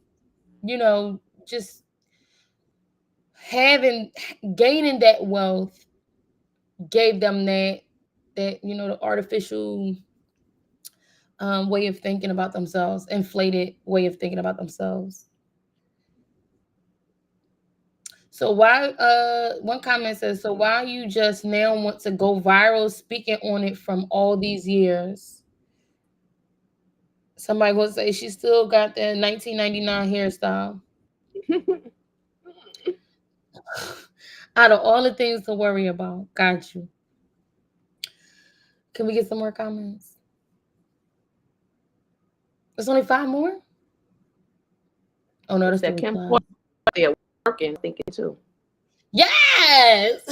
B: just having gaining that wealth gave them that the artificial way of thinking about themselves, inflated way of thinking about themselves. So why one comment says, so why you just now want to go viral speaking on it from all these years? Somebody will say she still got that 1999 hairstyle. Out of all the things to worry about, got you. Can we get some more comments? There's only 5 more? Oh no, that's the
A: Kim
B: reply.
A: They're working, thinking too.
B: Yes.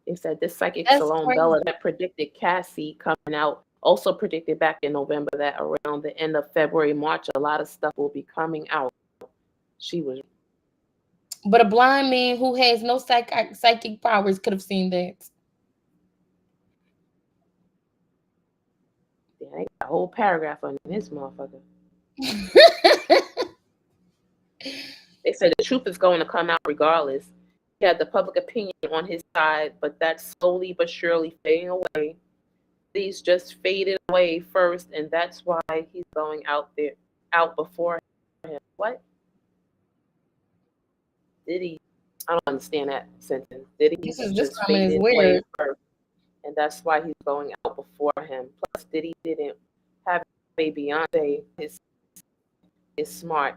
A: They said this psychic
B: That's
A: Salome
B: crazy.
A: Bella that predicted Cassie coming out also predicted back in November that around the end of February, March, a lot of stuff will be coming out. She was.
B: But a blind man who has no psychic powers could have seen that.
A: Yeah, they got a whole paragraph on this motherfucker. They said the truth is going to come out regardless. He had the public opinion on his side, but that's slowly but surely fading away. These just faded away first, and that's why he's going out before him. What? Diddy? I don't understand that sentence. Diddy
B: This
A: just
B: comment is
A: faded away
B: weird.
A: first, and that's why he's going out before him. Plus, Diddy didn't have a Beyonce. Is smart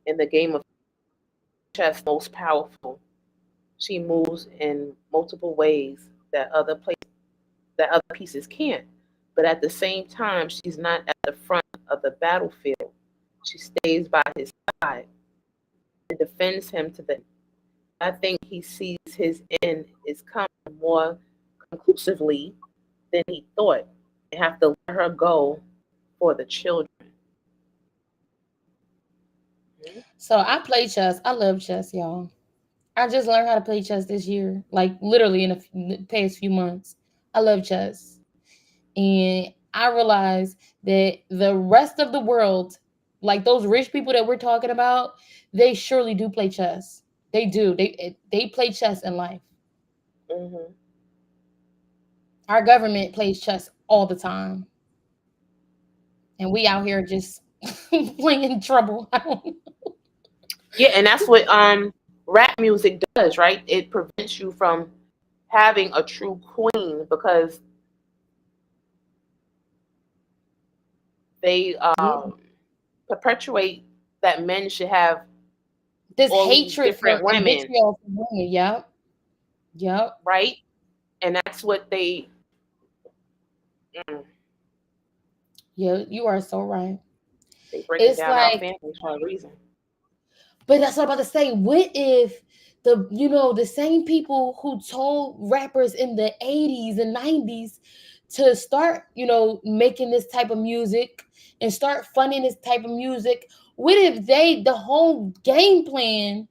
A: in the game of chess, most powerful. She moves in multiple ways that other pieces can't. But at the same time, she's not at the front of the battlefield. She stays by his side and defends him to the end. I think he sees his end is coming more conclusively than he thought. They have to let her go for the children.
B: So I play chess. I love chess, y'all. I just learned how to play chess this year, like literally in the past few months. I love chess. And I realized that the rest of the world, like those rich people that we're talking about, they surely do play chess. They do. They play chess in life.
A: Mm-hmm.
B: Our government plays chess all the time. And we out here just playing trouble. I don't know.
A: Yeah, and that's what rap music does, right? It prevents you from having a true queen because they perpetuate that men should have
B: This
A: all these
B: hatred for
A: different
B: and
A: women,
B: vitriol for women. Yep. Yep.
A: right? And that's what they.
B: Yeah, you are so right.
A: They breaking
B: It's
A: down our
B: like,
A: families for a reason.
B: but that's what I'm about to say. What if the same people who told rappers in the 80s and 90s to start, making this type of music and start funding this type of music, what if the whole game plan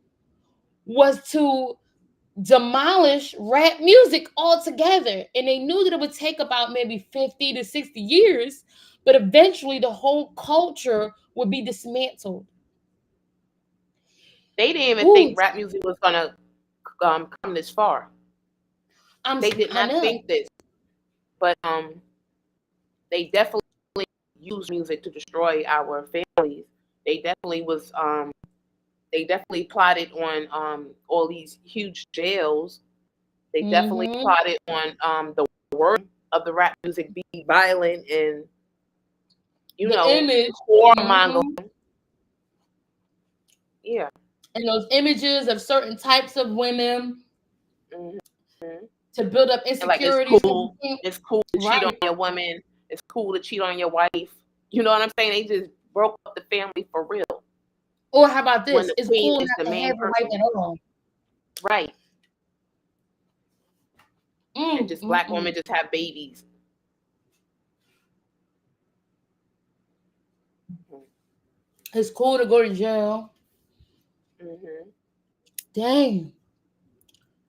B: was to demolish rap music altogether, and they knew that it would take about maybe 50 to 60 years, but eventually the whole culture would be dismantled.
A: They didn't even
B: Ooh,
A: think rap music was gonna come this far. They did
B: I
A: not
B: know.
A: think this, but they definitely used music to destroy our families. They definitely was they definitely plotted on all these huge jails. They definitely
B: Mm-hmm.
A: plotted on the word of the rap music be violent and
B: The image.
A: warmongering.
B: Mm-hmm.
A: Yeah.
B: And those images of certain types of women
A: Hmm.
B: to build up
A: And like it's
B: insecurities.
A: cool. It's cool to cheat on
B: Right.
A: your woman. It's cool to cheat on your wife. You know what I'm saying? They just broke up the family for real.
B: Or how about
A: When
B: this?
A: the
B: It's
A: queen
B: cool
A: is
B: not
A: the
B: to
A: main
B: have a wife
A: person.
B: at all.
A: Right. And
B: Mm,
A: just
B: mm,
A: black
B: mm.
A: women just have babies.
B: It's cool to go to jail.
A: Hmm.
B: Dang.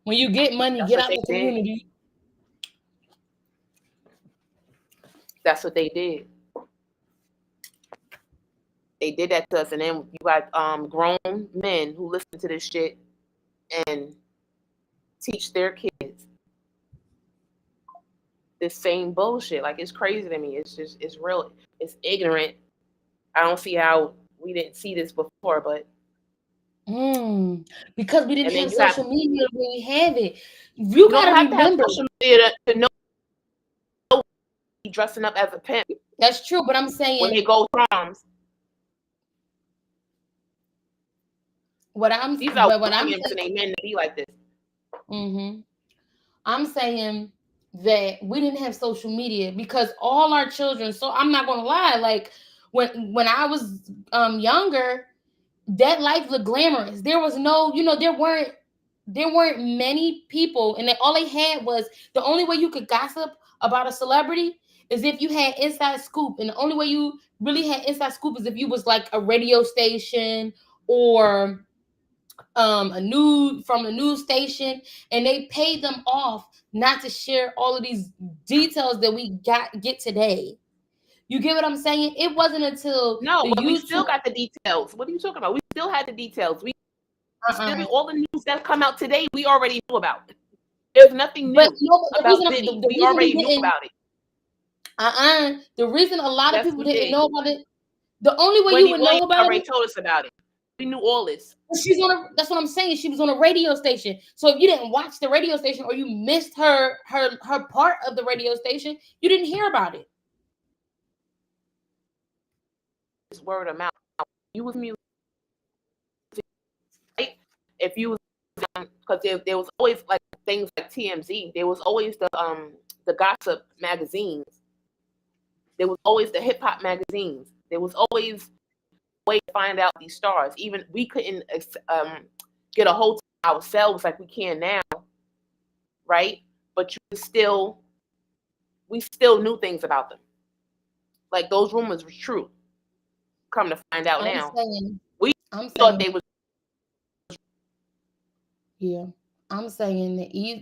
B: When you get money,
A: That's
B: get
A: what
B: out
A: they
B: the
A: did.
B: community.
A: That's what they did. They did that to us, and then you got grown men who listen to this shit and teach their kids this same bullshit. Like it's crazy to me. It's real. It's ignorant. I don't see how we didn't see this before, but
B: Because we didn't
A: and then
B: have
A: you have
B: social media when we have it. You
A: you don't
B: gotta
A: have to have
B: remember.
A: social media to know dressing up as a pimp
B: That's true, but I'm
A: when they
B: saying
A: go proms.
B: what I'm
A: These are
B: what I'm
A: women and they men to be like this.
B: saying. I'm saying that we didn't have social media because all our children. So I'm not gonna lie, like when I was younger, that life looked glamorous. There was no, there weren't many people, and all they had was the only way you could gossip about a celebrity is if you had inside scoop, and the only way you really had inside scoop is if you was like a radio station or a news from the news station, and they paid them off not to share all of these details that we get today. You get what I'm saying? It wasn't until
A: No,
B: the
A: but we still
B: YouTube.
A: got the details. What are you talking about? We still had the details. We
B: Uh-uh.
A: still all the news that come out today. We already knew about it. There's nothing
B: But
A: new
B: no, the
A: about
B: reason
A: Diddy.
B: the
A: We
B: reason we
A: already knew
B: didn't.
A: about it.
B: The reason a lot of
A: Yes,
B: people
A: we
B: didn't
A: did.
B: know about it, the only way you
A: Wendy
B: would know
A: Williams
B: about
A: already
B: it,
A: told us about it. We knew all this.
B: she's on a. That's what I'm saying. She was on a radio station. So if you didn't watch the radio station or you missed her part of the radio station, you didn't hear about it.
A: It's word of mouth. You was music, right? If you was because there was always like things like TMZ. There was always the gossip magazines. There was always the hip hop magazines. There was always a way to find out these stars. Even we couldn't get a hold of ourselves like we can now, right? But we still knew things about them. Like those rumors were true. Come to find out
B: I'm
A: now,
B: saying,
A: we
B: I'm
A: thought
B: saying,
A: they was.
B: yeah, I'm saying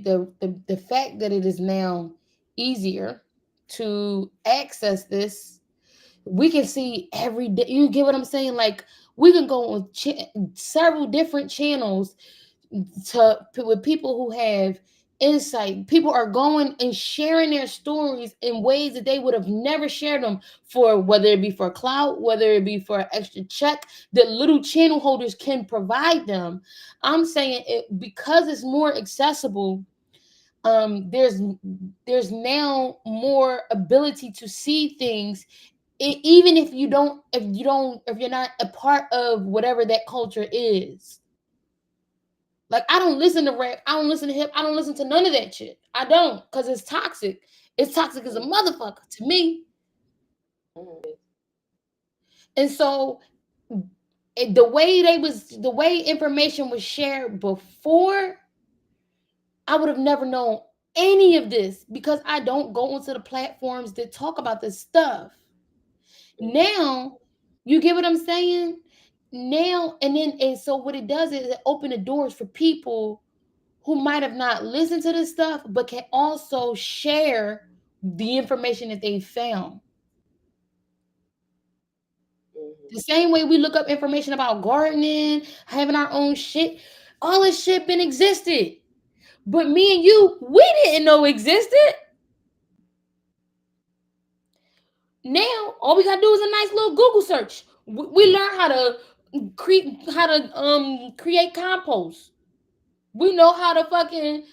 B: that the fact that it is now easier to access this, we can see every day. You get what I'm saying? Like we can go on several different channels with people who have insight. People are going and sharing their stories in ways that they would have never shared them for, whether it be for clout, whether it be for an extra check that little channel holders can provide them. I'm saying it because it's more accessible. There's now more ability to see things, even if you're not a part of whatever that culture is. Like I don't listen to rap, I don't listen to hip, I don't listen to none of that shit. I don't, because it's toxic. It's toxic as a motherfucker to me. And so the way information was shared before, I would have never known any of this because I don't go onto the platforms that talk about this stuff. Now, you get what I'm saying? Now, and so what it does is it open the doors for people who might have not listened to this stuff, but can also share the information that they found. The same way we look up information about gardening, having our own shit, all this shit been existed. But me and you, we didn't know existed. Now all we gotta do is a nice little Google search. We learn how to create compost. We know how to fucking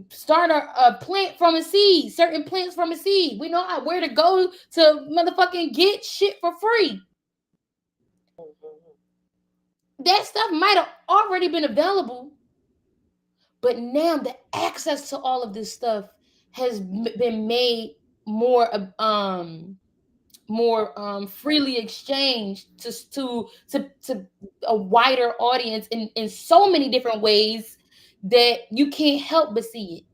B: start a plant from a seed, certain plants from a seed. We know where to go to motherfucking get shit for free. That stuff might have already been available, but now the access to all of this stuff has been made more freely exchanged to a wider audience in so many different ways that you can't help but see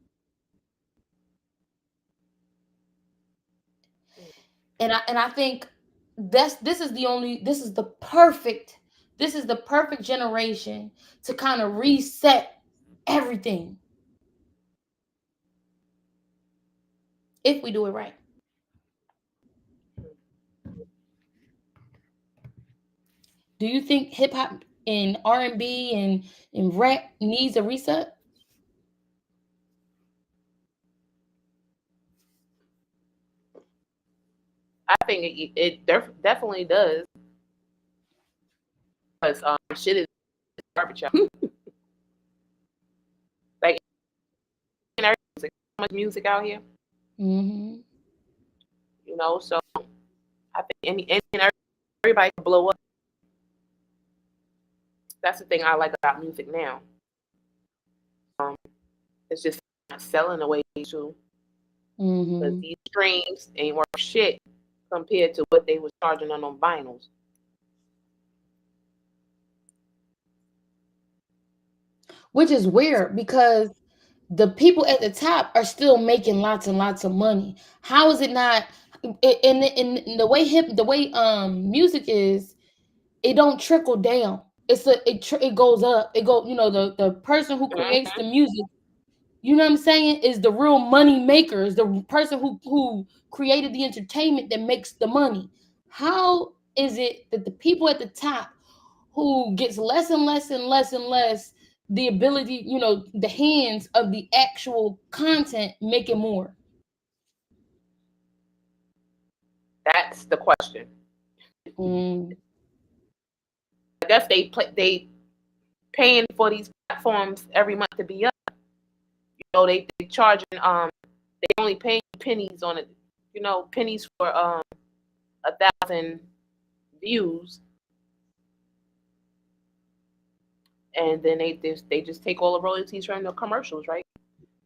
B: it. And I think this is the perfect generation to kind of reset everything if we do it right. Do you think hip hop and R&B and rap needs a reset?
A: I think it definitely does. Because shit is garbage out. Like, so much music out here.
B: Mm-hmm.
A: You know, so I think everybody can blow up. That's the thing I like about music now. It's just not selling the way it used to. Because these streams ain't worth shit compared to what they was charging on vinyls.
B: Which is weird because the people at the top are still making lots and lots of money. How is it not in the way music is, it don't trickle down. It goes up. It go, the person who creates the music, you know what I'm saying, is the real money maker, is the person who created the entertainment that makes the money. How is it that the people at the top who gets less and less and less and less the ability, the hands of the actual content making more?
A: That's the question. I guess they paying for these platforms every month to be up. They charging they only paying pennies on it. Pennies for 1,000 views, and then they just take all the royalties from the commercials, right?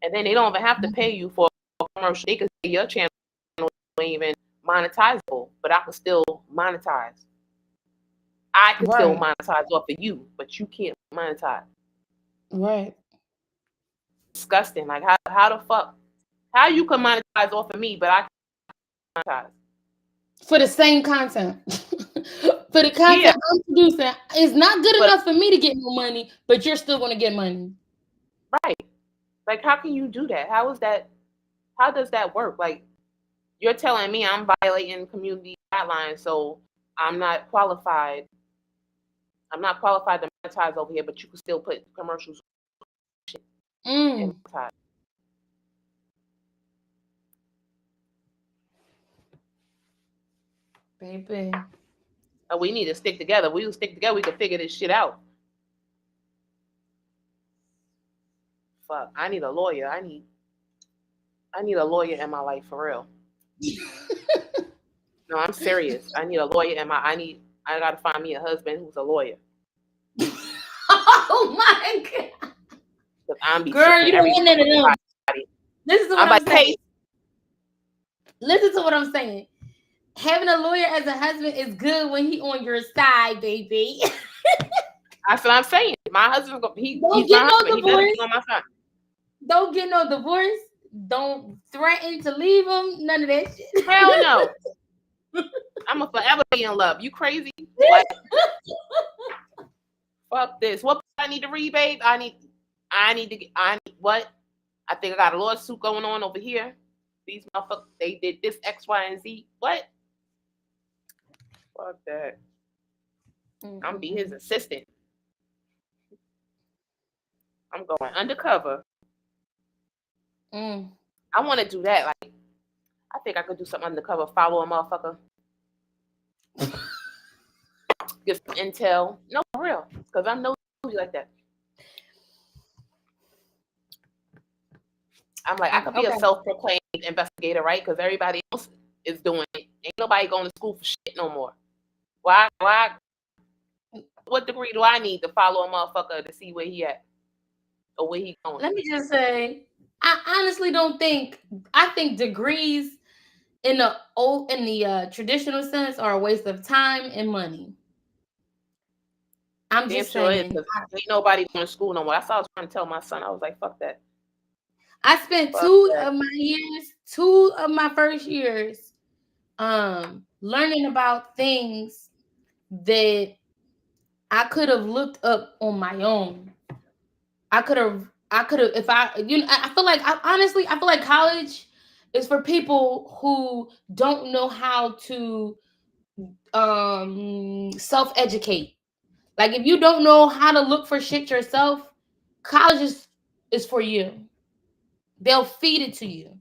A: And then they don't even have to pay you for a commercial. They could say your channel ain't even monetizable, but I can still monetize. I can still monetize off of you, but you can't monetize.
B: Right.
A: Disgusting. Like how the fuck? How you can monetize off of me, but I can't monetize?
B: For the same content. For the content I'm producing, it's not good enough for me to get more money, but you're still going to get money.
A: Right. Like, how can you do that? How does that work? Like, you're telling me I'm violating community guidelines, so I'm not qualified. I'm not qualified to monetize over here, but you can still put commercials.
B: Baby.
A: We need to stick together. We will stick together. We can figure this shit out. Fuck. I need a lawyer. I need a lawyer in my life for real. No, I'm serious. I need a lawyer in my. I gotta find me a husband who's a lawyer.
B: Oh my god. Girl, you don't want none of them. Listen to what I'm saying. Listen to what I'm saying. Having a lawyer as a husband is good when he on your side, baby.
A: That's what I'm saying. My husband, he's
B: don't
A: my
B: get no
A: husband.
B: divorce.
A: He better be on my side.
B: Don't get no divorce. Don't threaten to leave him. None of that shit.
A: Hell no. I'm gonna forever be in love. You crazy? Like, fuck this. What I need to read, babe? I need what? I think I got a lawsuit going on over here. These motherfuckers, they did this X, Y, and Z. What? Fuck that.
B: Mm,
A: I'm be
B: mm,
A: his
B: mm.
A: assistant. I'm going undercover.
B: Mm.
A: I want to do that. Like, I think I could do something undercover. Follow a motherfucker. Get some intel. No, for real. Because I'm nosy like that. I'm like, I could be a
B: Okay.
A: self-proclaimed investigator, right? Because everybody else is doing it. Ain't nobody going to school for shit no more. Why? What degree do I need to follow a motherfucker to see where he at or where he going?
B: Let me just say, I honestly don't think. I think degrees in the traditional sense are a waste of time and money. I'm
A: Damn
B: just
A: sure is.
B: saying.
A: Because ain't nobody going to school no more. That's what I was trying to tell my son. I was like, fuck that.
B: I spent
A: Fuck that.
B: two of my first years, learning about things that I could have looked up on my own. I could have, if I feel like, honestly, I feel like college is for people who don't know how to self-educate. Like, if you don't know how to look for shit yourself, college is for you. They'll feed it to you.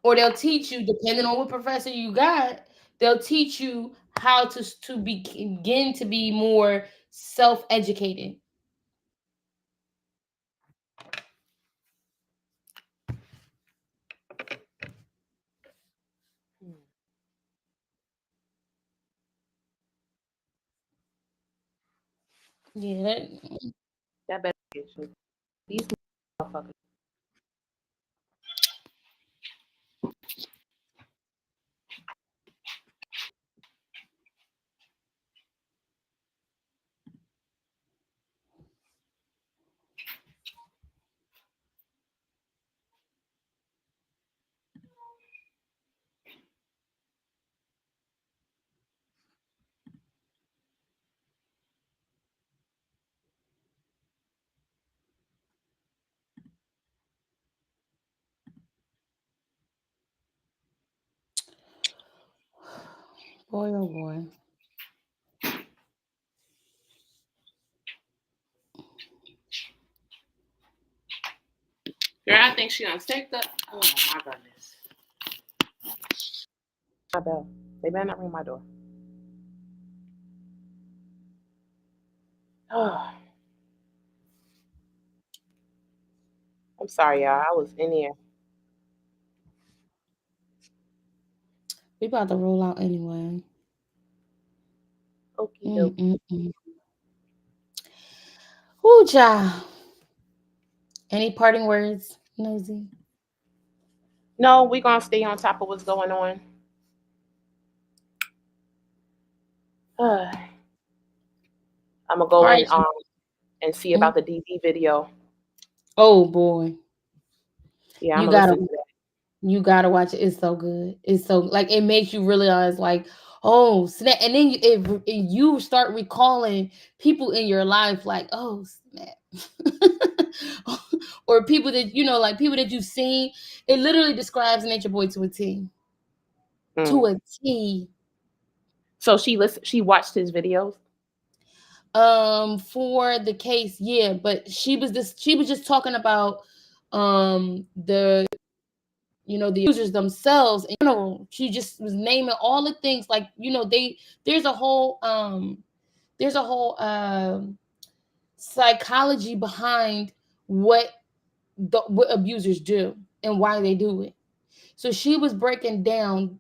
B: Or they'll teach you, depending on what professor you got, they'll teach you how to begin to be more self-educated. Yeah,
A: That better get you. These motherfuckers.
B: boy, oh boy.
A: Girl, I think she done take the. Oh my goodness. My bell. They better not ring my door. Oh, I'm sorry, y'all. I was in here.
B: We about to roll out anyway.
A: Okie dokie.
B: Mm-mm-mm. Ooh, child. Any parting words, Nosy?
A: No, we gonna stay on top of what's going on. I'm gonna
B: All
A: go
B: right.
A: and see
B: Mhm.
A: about the DV video.
B: Oh boy,
A: Yeah, I'm
B: you
A: gonna
B: gotta
A: listen to that.
B: watch it. It's so good. It's so, like, it makes you realize, like, oh snap, and then you start recalling people in your life, like, oh snap, or people that like people that you've seen. It literally describes Nature Boy to a T. To
A: Mm.
B: a T.
A: So she watched his videos.
B: For the case, yeah, but she was just talking about the the users themselves in general. She just was naming all the things, like, there's a whole there's a whole psychology behind what abusers do and why they do it. So she was breaking down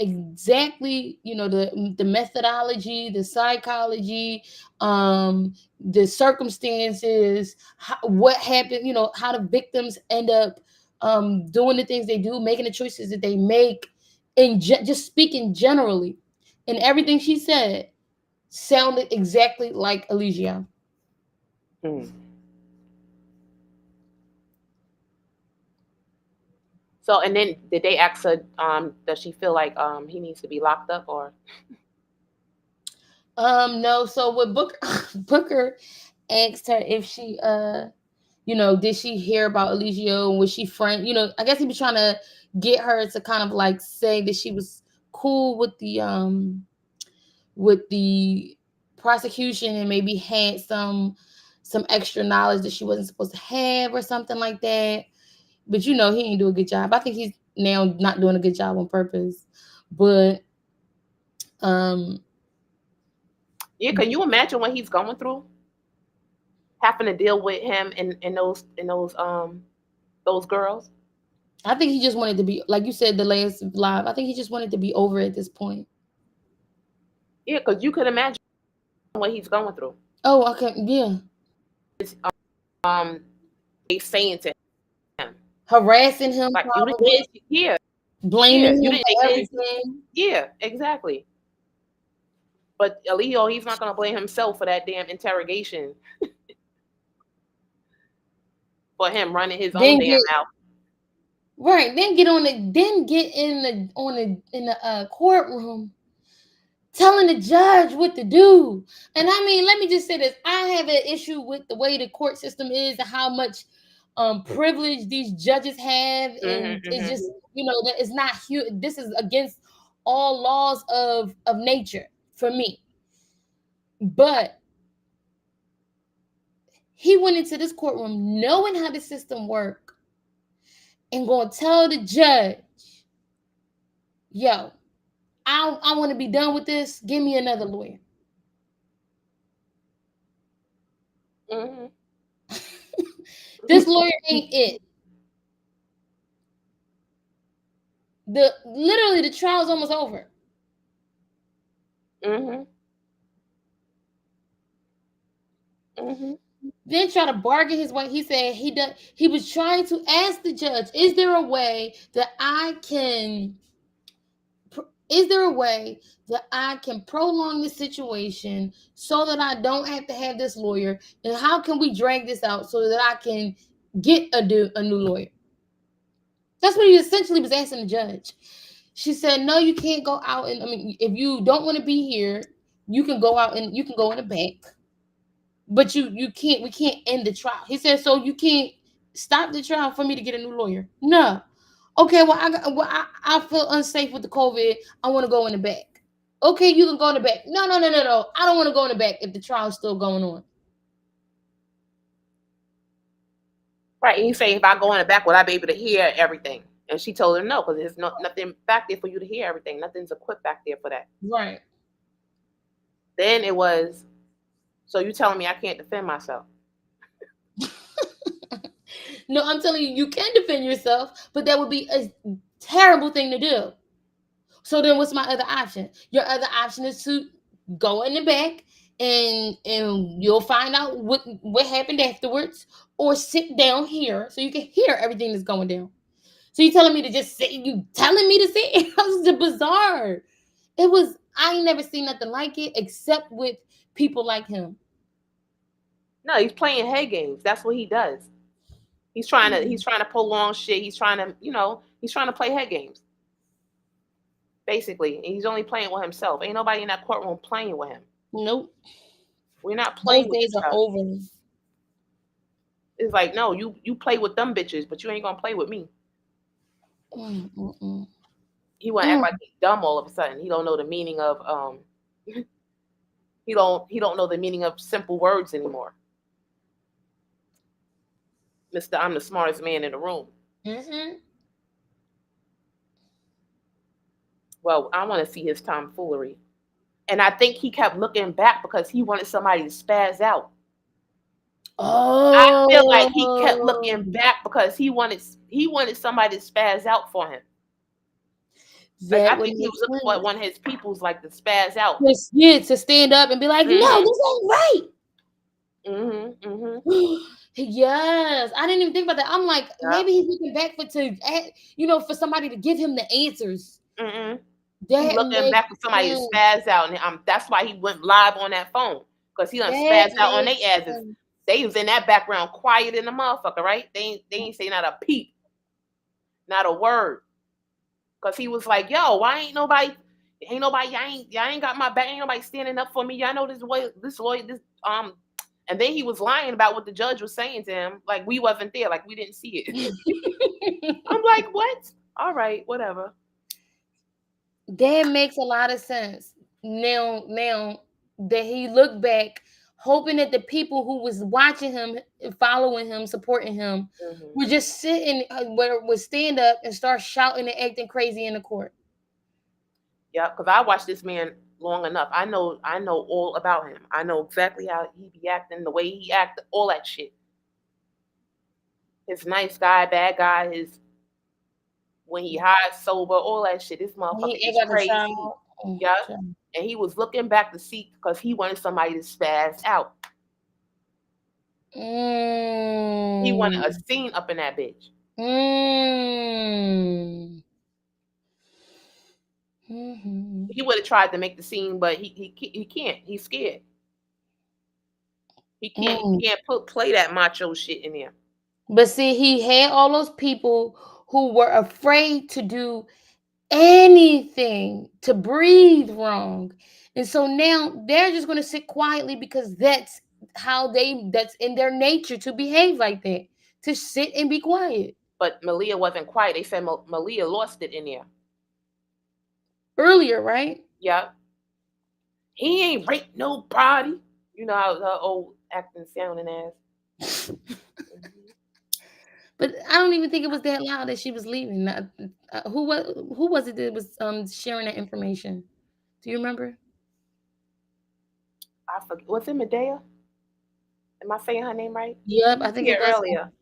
B: exactly, the methodology, the psychology, the circumstances, what happened, how the victims end up doing the things they do, making the choices that they make, and just speaking generally. And everything she said sounded exactly like Alicia.
A: Mm. So and then did they ask her? Does she feel like he needs to be locked up or?
B: No. So what Booker asked her if she did she hear about Eligio? Was she friend? I guess he was trying to get her to kind of like say that she was cool with the prosecution and maybe had some extra knowledge that she wasn't supposed to have or something like that. But he didn't do a good job. I think he's now not doing a good job on purpose. But
A: yeah, can you imagine what he's going through? Having to deal with him and those girls.
B: I think he just wanted to be, like you said, the last live. I think he just wanted to be over at this point.
A: Yeah, because you could imagine what he's going through.
B: Oh, okay, yeah.
A: They saying to him,
B: harassing him,
A: like,
B: probably.
A: you didn't, yeah,
B: blaming
A: you
B: him
A: didn't,
B: for everything.
A: Yeah, exactly. But Leo, he's not gonna blame himself for that damn interrogation. For him running his own damn mouth.
B: Right. Then get in the courtroom telling the judge what to do. And I mean, let me just say this. I have an issue with the way the court system is and how much privilege these judges have. And it's just, that it's not huge. This is against all laws of nature for me. But he went into this courtroom knowing how the system works and going to tell the judge, yo, I want to be done with this. Give me another lawyer. This lawyer ain't it. Literally, the trial's almost over. Then try to bargain his way. He said he was trying to ask the judge, is there a way that I can prolong this situation so that I don't have to have this lawyer? And how can we drag this out so that I can get a new lawyer? That's what he essentially was asking the judge. She said, no, you can't go out. And I mean, if you don't want to be here, you can go out and you can go in the back. But we can't end the trial. He said, so you can't stop the trial for me to get a new lawyer? No. Okay, well, I feel unsafe with the COVID. I want to go in the back. Okay, you can go in the back. No. I don't want to go in the back if the trial is still going on.
A: Right, and you say, if I go in the back, will I be able to hear everything? And she told him no, because there's nothing back there for you to hear everything. Nothing's equipped back there for that.
B: Right.
A: Then it was, so you telling me I can't defend myself?
B: No, I'm telling you, you can defend yourself, but that would be a terrible thing to do. So then what's my other option? Your other option is to go in the back and you'll find out what happened afterwards, or sit down here so you can hear everything that's going down. So you telling me to just sit? You telling me to sit? It was bizarre. I ain't never seen nothing like it except with people like him.
A: No, he's playing head games. That's what he does. He's trying to prolong shit. He's trying to play head games. Basically, and he's only playing with himself. Ain't nobody in that courtroom playing with him.
B: Nope.
A: We're not playing.
B: Those days are over.
A: It's like, no, you play with them bitches, but you ain't gonna play with me. He wanna act like he's dumb all of a sudden. He don't know the meaning of he don't know the meaning of simple words anymore. Mr. I'm the smartest man in the room. Well, I want to see his tomfoolery. And I think he kept looking back because he wanted somebody to spaz out. I feel like he kept looking back because he wanted somebody to spaz out for him. Like, I think he was looking for one of his peoples, like, to spaz out.
B: Yeah, to stand up and be like, no, this ain't right. Yes, I didn't even think about that. I'm like, maybe he's looking back for somebody to give him the answers.
A: He's looking back for somebody to spaz out, and that's why he went live on that phone, because he done spazzed out on their asses. They was in that background quiet in the motherfucker, right? They ain't say not a peep, not a word, because he was like, yo, why ain't nobody, y'all ain't got my back, ain't nobody standing up for me. Y'all know this lawyer, and then he was lying about what the judge was saying to him, like we wasn't there, like we didn't see it. I'm like, what? All right, whatever.
B: That makes a lot of sense. Now that he looked back, hoping that the people who was watching him, following him, supporting him,
A: Hmm.
B: would just would stand up and start shouting and acting crazy in the court.
A: Yep, because I watched this man long enough. I know all about him. I know exactly how he be acting, the way he act, all that shit. His nice guy, bad guy, his when he high, sober, all that shit. This motherfucker
B: He
A: is
B: ain't got a
A: crazy.
B: child. Oh,
A: Yep.
B: child.
A: And he was looking back to see because he wanted somebody to spaz out. He wanted a
B: Mm.
A: scene up in that bitch.
B: Mm. Mhm.
A: He would have tried to make the scene, but he can't. He's scared. He
B: Mm.
A: can't play that macho shit in there.
B: But see, he had all those people who were afraid to do anything, to breathe wrong. And so now they're just going to sit quietly because that's in their nature to behave like that, to sit and be quiet.
A: But Malia wasn't quiet. They said Malia lost it in there.
B: Earlier, right?
A: Yep. He ain't raped nobody. You know how her old acting sounding ass. Mhm.
B: But I don't even think it was that loud that she was leaving. Who was it that was sharing that information? Do you remember?
A: I forget. Was it Medea? Am I saying her name right?
B: Yep,
A: She
B: I
A: was
B: think
A: here
B: it was.
A: earlier.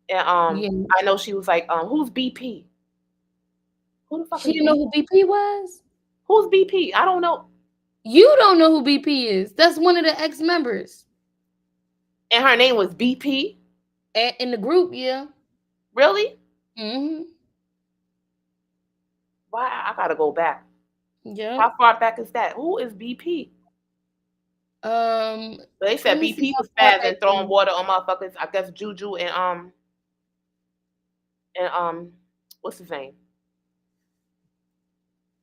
A: And
B: Yeah.
A: I know she was like, who's BP? Who the fuck
B: She
A: is
B: didn't know
A: BP?
B: who BP was?
A: Who's BP? I don't know.
B: You don't know who BP is. That's one of the ex-members.
A: And her name was BP?
B: In the group, yeah.
A: Really?
B: Mm-hmm.
A: Why I gotta go back.
B: Yep.
A: How far back is that? Who is BP?
B: Um,
A: But they
B: let
A: said
B: me see
A: BP
B: how
A: was
B: far
A: fast
B: back
A: and
B: it
A: throwing
B: is.
A: water on motherfuckers. I guess Juju and what's his name?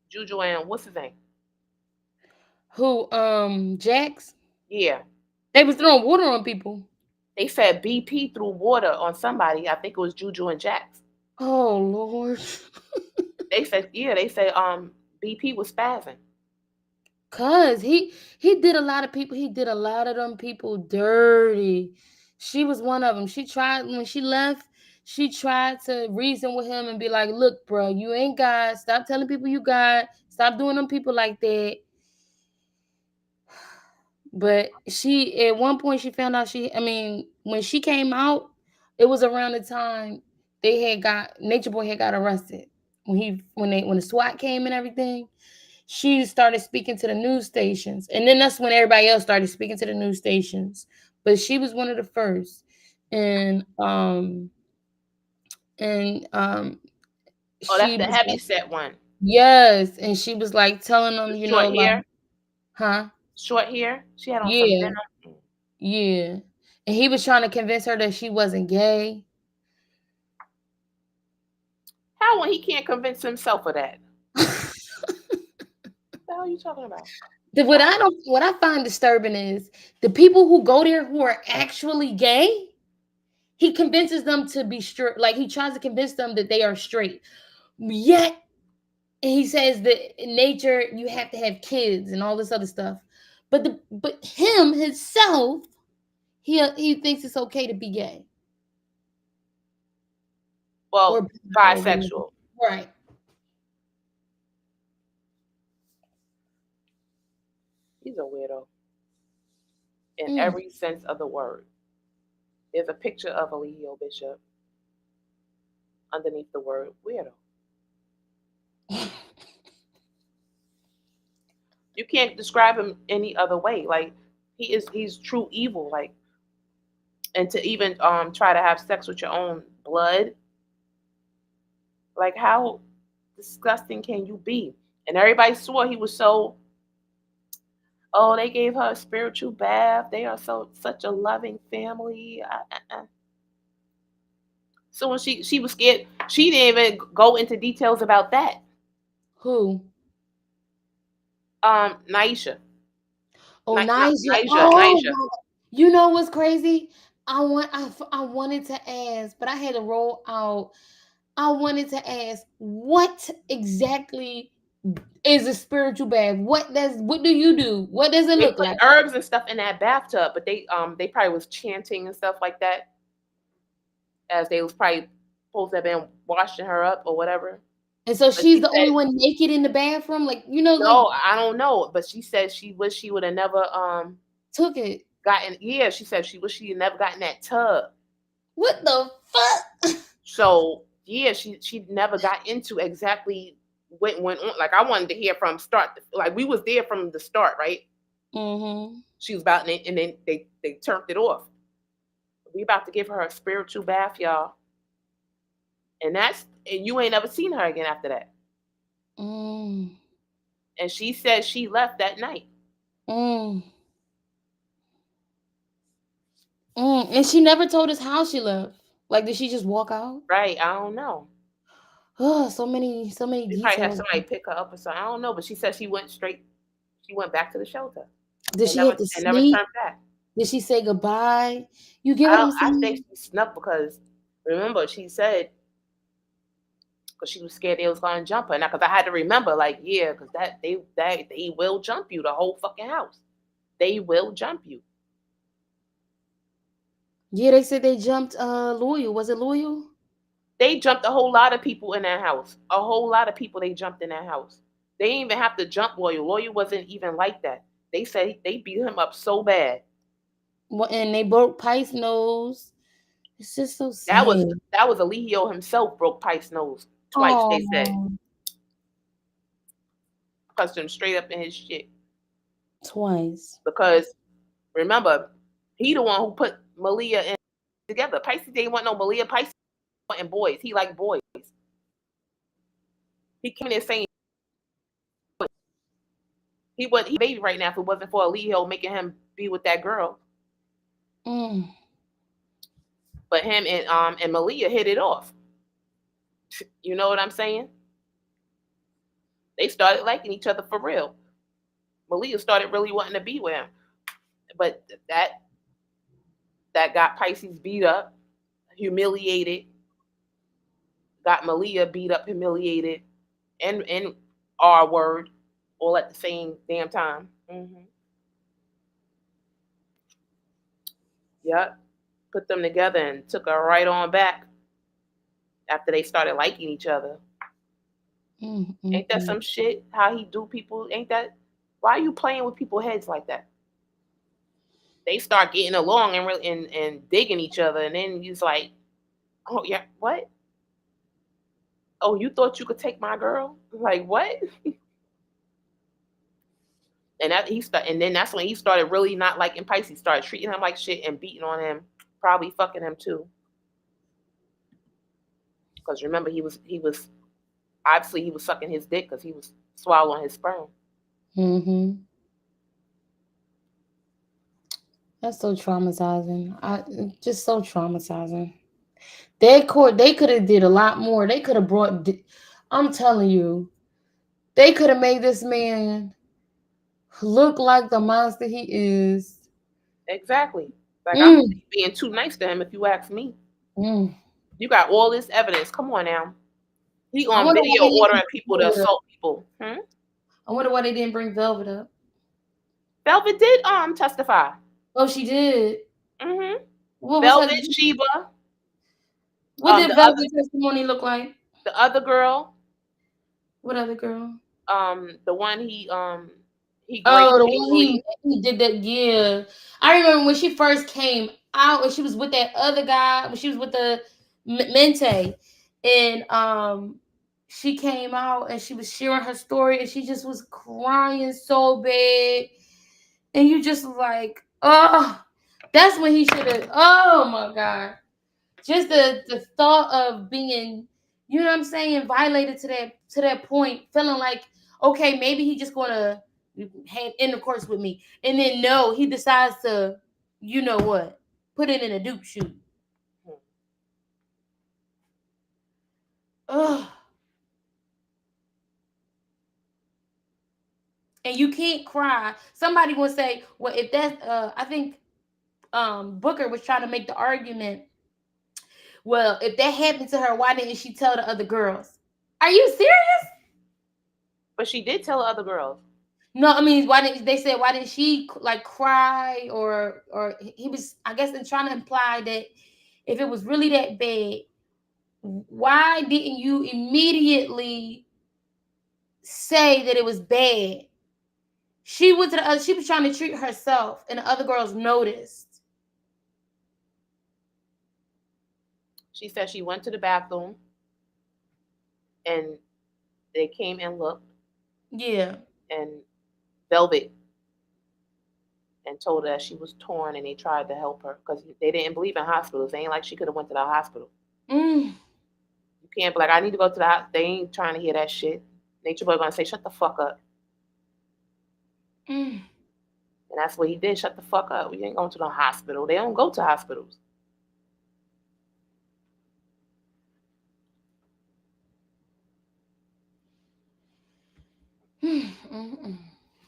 A: Juju and what's his name?
B: Who, Jax?
A: Yeah.
B: They was throwing water on people.
A: They said BP threw water on somebody. I think it was Juju and Jax.
B: Oh Lord.
A: They said, yeah, they said BP was spazzing.
B: Cause he did a lot of people, he did a lot of them people dirty. She was one of them. She tried when she left, she tried to reason with him and be like, look, bro, you ain't God. Stop telling people you God. Stop doing them people like that. But she at one point she found out when she came out, it was around the time Nature Boy had got arrested. When the SWAT came and everything, she started speaking to the news stations. And then that's when everybody else started speaking to the news stations. But she was one of the first. And and
A: Oh, that's
B: she
A: the
B: was
A: heavy
B: like,
A: set one.
B: yes, and she was like telling them,
A: The short
B: like,
A: hair.
B: huh?
A: Short hair. She had on some
B: Yeah,
A: denim.
B: yeah. And he was trying to convince her that she wasn't gay.
A: How when he can't convince himself of that? What the hell are you talking about?
B: What I find disturbing is the people who go there who are actually gay, he convinces them to be straight. Like he tries to convince them that they are straight. Yet he says that in nature you have to have kids and all this other stuff. But him himself, he thinks it's okay to be gay or
A: Well,
B: bi or whatever.
A: bisexual.
B: Right.
A: He's a weirdo in
B: Mm.
A: every sense of the word. There's a picture of a Leo Bishop underneath the word weirdo. You can't describe him any other way. Like he's true evil. Like and to even try to have sex with your own blood. Like how disgusting can you be? And everybody swore he was so. Oh, they gave her a spiritual bath. They are such a loving family. So when she was scared, she didn't even go into details about that.
B: Who?
A: Naisha,
B: Oh, Nigel.
A: Naisha.
B: Oh, you know what's crazy? I wanted to ask, but I had to roll out. I wanted to ask what exactly is a spiritual bath. What do you do? What does it
A: They
B: look
A: put
B: like?
A: herbs and stuff in that bathtub, but they probably was chanting and stuff like that as they was probably supposed to have been washing her up or whatever.
B: And so
A: But
B: she's
A: she
B: the only
A: said,
B: one naked in the bathroom, like like
A: no, I don't know. But she said she wish she would have never
B: took it.
A: gotten. Yeah, she said she wish she had never gotten that tub.
B: What the fuck?
A: So yeah, she never got into exactly what went on. Like I wanted to hear from start. Like we was there from the start, right?
B: Mm-hmm.
A: She was about, and then they turned it off. We about to give her a spiritual bath, y'all. And you ain't never seen her again after that.
B: Mm.
A: And she said she left that night.
B: Mm. And she never told us how she left. Like, did she just walk out?
A: Right? I don't know.
B: Oh, so many
A: She probably had
B: details.
A: somebody pick her up or something. I don't know. But she said she went straight. She went back to the shelter
B: Did
A: and
B: she have to
A: never
B: sneak?
A: turned back.
B: Did she say goodbye? You get what I'm
A: I think
B: saying?
A: she snuck because remember she said because she was scared they was gonna jump her. Now because I had to remember like yeah because they will jump you the whole fucking house. They will jump you.
B: Yeah, they said they jumped Loyal. Was it Loyal?
A: They jumped a whole lot of people in that house. A whole lot of people they jumped in that house. They didn't even have to jump Loyal. Loyal wasn't even like that. They said they beat him up so bad.
B: And they broke Pice's nose. It's just so
A: That was
B: sad.
A: Alihio himself broke Pice's nose twice. They said
B: Oh,
A: punched him straight up in his shit.
B: twice.
A: Because remember, he the one who put Malia in together. Pisces didn't want no Malia. Pisces wanting boys. He liked boys. He came in saying he baby right now if it wasn't for Alihio making him be with that girl.
B: Mm.
A: But him and Malia hit it off. You know what I'm saying? They started liking each other for real. Malia started really wanting to be with him. But that got Pisces beat up, humiliated, got Malia beat up, humiliated, and R word all at the same damn time. Mm-hmm. Yep. Put them together and took her right on back after they started liking each other. Ain't that some shit? How he do people? Ain't that? Why are you playing with people's heads like that? They start getting along and really and digging each other, and then he's like, "Oh yeah, what? Oh, you thought you could take my girl? Like what?" And then that's when he started really not liking Pisces. Started treating him like shit and beating on him, probably fucking him too. Because remember, he was obviously he was sucking his dick because he was swallowing his sperm.
B: Mm-hmm. That's so traumatizing. Just so traumatizing. They could have did a lot more. They could have brought. I'm telling you, they could have made this man look like the monster he is.
A: Exactly. Like I'm
B: Mm,
A: being too nice to him, if you ask me.
B: mm.
A: You got all this evidence. Come on now. He
B: I
A: on
B: wonder why
A: video
B: they didn't
A: ordering
B: bring
A: people to
B: Velvet up.
A: assault people.
B: I wonder why they didn't bring Velvet up.
A: Velvet did testify.
B: Oh, she did.
A: hmm
B: What was her?
A: Velvet, Sheba,
B: What did
A: the
B: Velvet's testimony look like?
A: other girl,
B: What other girl?
A: the one he
B: Oh,
A: raped
B: the one
A: anally.
B: he did that. Yeah, I remember when she first came out, and she was with that other guy. When she was with the Mente, and she came out and she was sharing her story, and she just was crying so bad, and you just like, oh, that's when he should have. Oh my god, just the thought of being, you know what I'm saying, violated to that point, feeling like, okay, maybe he just gonna have intercourse with me, and then no, he decides to, you know what, put it in a dupe shoot. Ugh. And you can't cry. Somebody will say, well, if that's I think Booker was trying to make the argument, well, if that happened to her, why didn't she tell the other girls? Are you serious?
A: But she did tell the other girls.
B: No, I mean, why didn't she like cry or he was, I guess, they're trying to imply that if it was really that bad, why didn't you immediately say that it was bad? She went to the other, she was trying to treat herself, and the other girls noticed.
A: She said she went to the bathroom and they came and looked.
B: Yeah.
A: And Velvet and told her that she was torn and they tried to help her because they didn't believe in hospitals. They ain't like she could have went to the hospital. You can't be like, I need to go to the hospital. They ain't trying to hear that shit. Nature Boy gonna say, shut the fuck up. And that's what he did. Shut the fuck up. We ain't going to the hospital. They don't go to hospitals.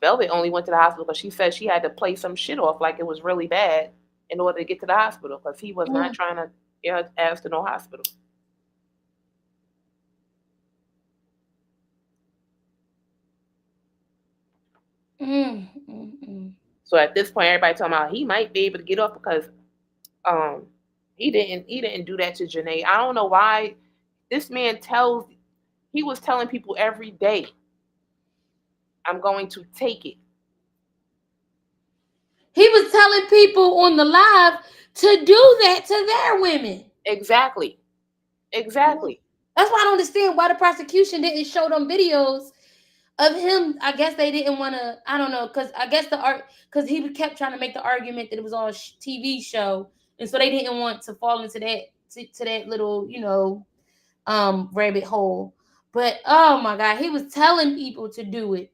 A: Velvet only went to the hospital because she said she had to play some shit off like it was really bad in order to get to the hospital because he was not trying to get her ass to no hospital. So at this point, everybody talking about he might be able to get off because he didn't do that to Janae. I don't know why this man he was telling people every day, I'm going to take it.
B: He was telling people on the live to do that to their women.
A: Exactly.
B: That's why I don't understand why the prosecution didn't show them videos of him. I guess they didn't want to, I don't know, because I guess because he kept trying to make the argument that it was all a TV show, and so they didn't want to fall into that to that little, rabbit hole. But oh my God, he was telling people to do it.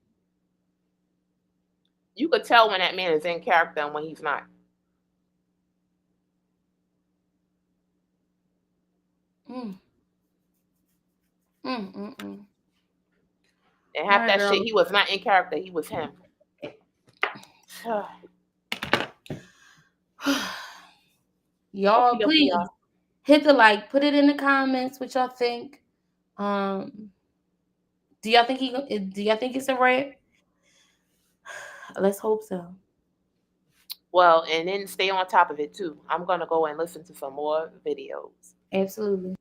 A: You could tell when that man is in character and when he's not. And half that shit, he was not in character. He was him.
B: Y'all, please hit the like, put it in the comments what y'all think. Do y'all think it's a wrap? Let's hope so.
A: Well, and then stay on top of it too. I'm gonna go and listen to some more videos.
B: Absolutely.